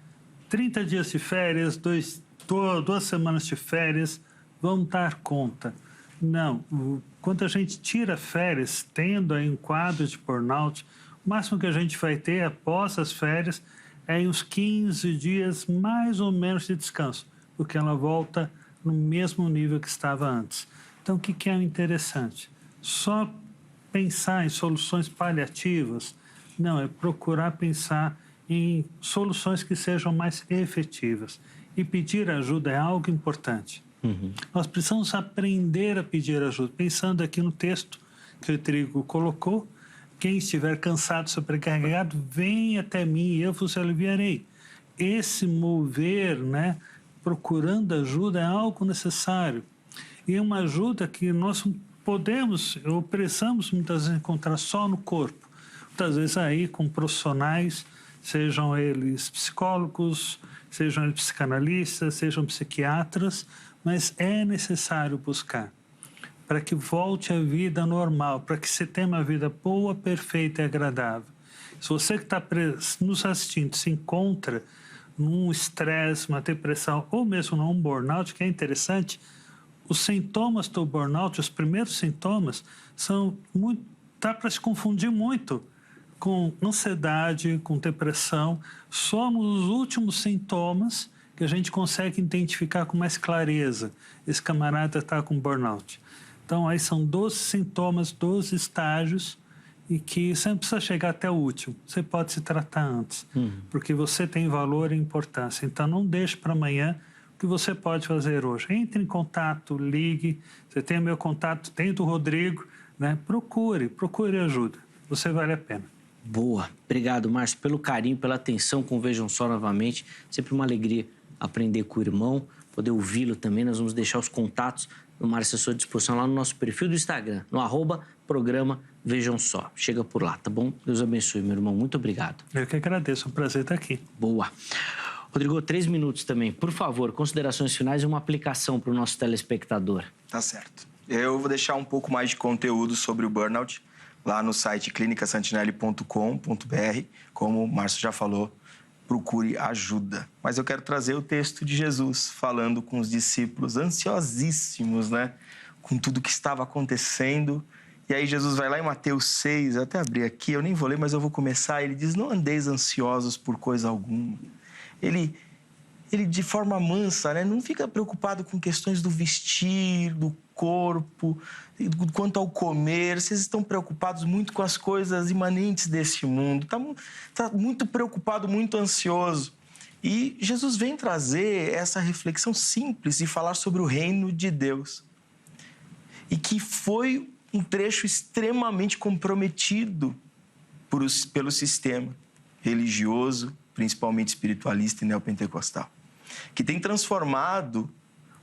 C: 30 dias de férias, 2 semanas de férias, vamos dar conta. Não, quando a gente tira férias, tendo aí um quadro de burnout, o máximo que a gente vai ter após as férias é uns 15 dias mais ou menos de descanso, porque ela volta no mesmo nível que estava antes. Então, o que é interessante? Só pensar em soluções paliativas? Não, é procurar pensar em soluções que sejam mais efetivas. E pedir ajuda é algo importante. Nós precisamos aprender a pedir ajuda. Pensando aqui no texto que o Rodrigo colocou, quem estiver cansado, sobrecarregado, vem até mim e eu vos aliviarei. Esse mover, né, procurando ajuda é algo necessário. E é uma ajuda que nós podemos ou precisamos muitas vezes encontrar só no corpo. Muitas vezes aí com profissionais, sejam eles psicólogos, sejam eles psicanalistas, sejam psiquiatras, mas é necessário buscar para que volte à vida normal, para que você tenha uma vida boa, perfeita e agradável. Se você que está nos assistindo se encontra num estresse, uma depressão ou mesmo num burnout, que é interessante, os sintomas do burnout, os primeiros sintomas, dá para se confundir muito com ansiedade, com depressão. Somos os últimos sintomas que a gente consegue identificar com mais clareza. Esse camarada está com burnout. Então, aí são 12 sintomas, 12 estágios, e que você não precisa chegar até o último. Você pode se tratar antes, porque você tem valor e importância. Então, não deixe para amanhã o que você pode fazer hoje. Entre em contato, ligue. Você tem o meu contato, tem do Rodrigo, né? Procure ajuda. você vale a pena.
A: Boa. Obrigado, Márcio, pelo carinho, pela atenção com o Vejam Só novamente. Sempre uma alegria aprender com o irmão, poder ouvi-lo também. Nós vamos deixar os contatos do Márcio à sua disposição lá no nosso perfil do Instagram, no @programa Vejam Só. Chega por lá, tá bom? Deus abençoe, meu irmão. Muito obrigado.
C: Eu que agradeço, é um prazer estar aqui.
A: Boa. Rodrigo, 3 minutos também. Por favor, considerações finais e uma aplicação para o nosso telespectador.
B: Tá certo. Eu vou deixar um pouco mais de conteúdo sobre o burnout lá no site clinicasantinelli.com.br. Como o Márcio já falou, procure ajuda. Mas eu quero trazer o texto de Jesus falando com os discípulos ansiosíssimos, né? Com tudo que estava acontecendo. E aí Jesus vai lá em Mateus 6, eu até abri aqui, eu nem vou ler, mas eu vou começar. Ele diz, não andeis ansiosos por coisa alguma. Ele de forma mansa, né? Não fica preocupado com questões do vestir, do corpo, quanto ao comer. Vocês estão preocupados muito com as coisas imanentes desse mundo. Está muito preocupado, muito ansioso. E Jesus vem trazer essa reflexão simples e falar sobre o reino de Deus. E que foi um trecho extremamente comprometido pelo sistema religioso, principalmente espiritualista e neopentecostal, que tem transformado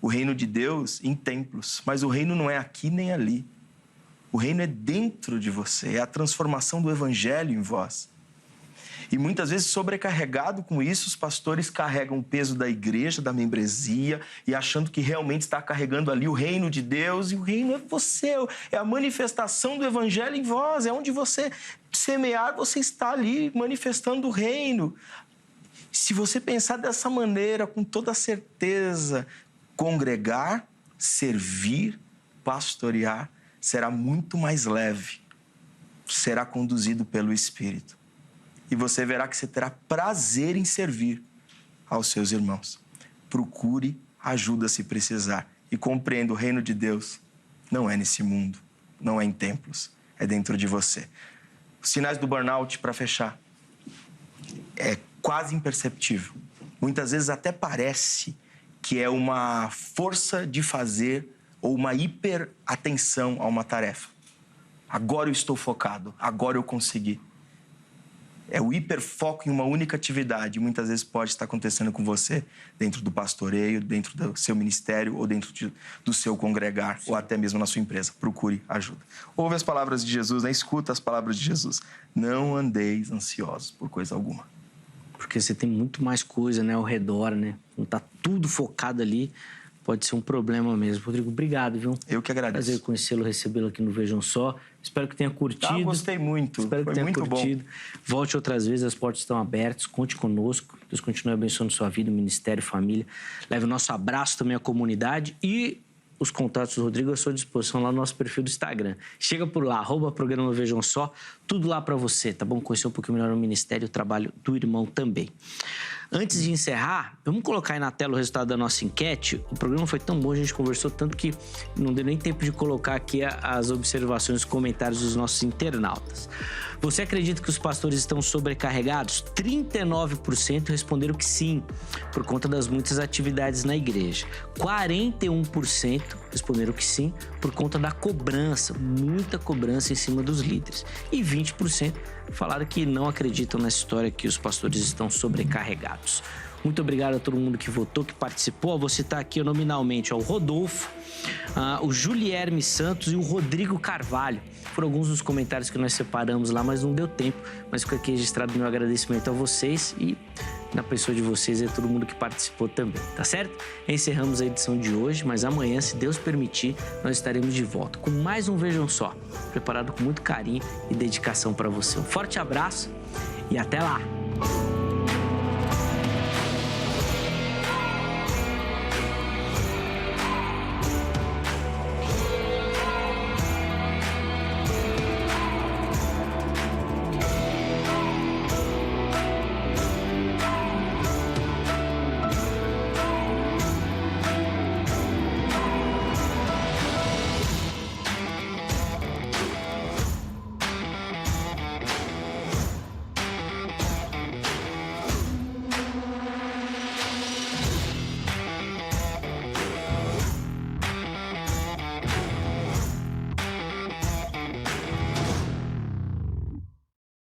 B: o reino de Deus em templos. Mas o reino não é aqui nem ali. O reino é dentro de você, é a transformação do evangelho em vós. E muitas vezes, sobrecarregado com isso, os pastores carregam o peso da igreja, da membresia, e achando que realmente está carregando ali o reino de Deus. E o reino é você, é a manifestação do evangelho em vós. É onde você semear, você está ali manifestando o reino. Se você pensar dessa maneira, com toda certeza, congregar, servir, pastorear, será muito mais leve, será conduzido pelo Espírito. E você verá que você terá prazer em servir aos seus irmãos. Procure ajuda se precisar. E compreenda, o reino de Deus não é nesse mundo, não é em templos, é dentro de você. Os sinais do burnout, para fechar, é quase imperceptível. Muitas vezes até parece que é uma força de fazer ou uma hiperatenção a uma tarefa. Agora eu estou focado, agora eu consegui. É o hiperfoco em uma única atividade. Muitas vezes pode estar acontecendo com você dentro do pastoreio, dentro do seu ministério ou dentro do seu congregar. Sim. Ou até mesmo na sua empresa. Procure ajuda. Ouve as palavras de Jesus, né? Escuta as palavras de Jesus. Não andeis ansiosos por coisa alguma.
A: Porque você tem muito mais coisa, né, ao redor, né? Não tá tudo focado ali, pode ser um problema mesmo. Rodrigo, obrigado, viu?
B: Eu que agradeço.
A: Prazer conhecê-lo, recebê-lo aqui no Vejam Só. Espero que tenha curtido.
B: Gostei muito.
A: Espero que tenha
B: muito
A: curtido.
B: Bom.
A: Volte outras vezes, as portas estão abertas. Conte conosco. Deus continue abençoando sua vida, ministério, família. Leve o nosso abraço também à comunidade e os contatos do Rodrigo à sua disposição lá no nosso perfil do Instagram. Chega por lá, @programa Vejam Só, tudo lá para você, tá bom? Conhecer um pouquinho melhor o ministério e o trabalho do irmão também. Antes de encerrar, vamos colocar aí na tela o resultado da nossa enquete. O programa foi tão bom, a gente conversou tanto que não deu nem tempo de colocar aqui as observações, os comentários dos nossos internautas. Você acredita que os pastores estão sobrecarregados? 39% responderam que sim, por conta das muitas atividades na igreja. 41% responderam que sim, por conta da cobrança, muita cobrança em cima dos líderes. E 20% falaram que não acreditam nessa história que os pastores estão sobrecarregados. Muito obrigado a todo mundo que votou, que participou. Vou citar aqui nominalmente o Rodolfo, o Julierme Santos e o Rodrigo Carvalho. Foram alguns dos comentários que nós separamos lá, mas não deu tempo. Mas fica aqui registrado meu agradecimento a vocês e na pessoa de vocês e a todo mundo que participou também, tá certo? Encerramos a edição de hoje, mas amanhã, se Deus permitir, nós estaremos de volta com mais um Vejam Só, preparado com muito carinho e dedicação para você. Um forte abraço e até lá!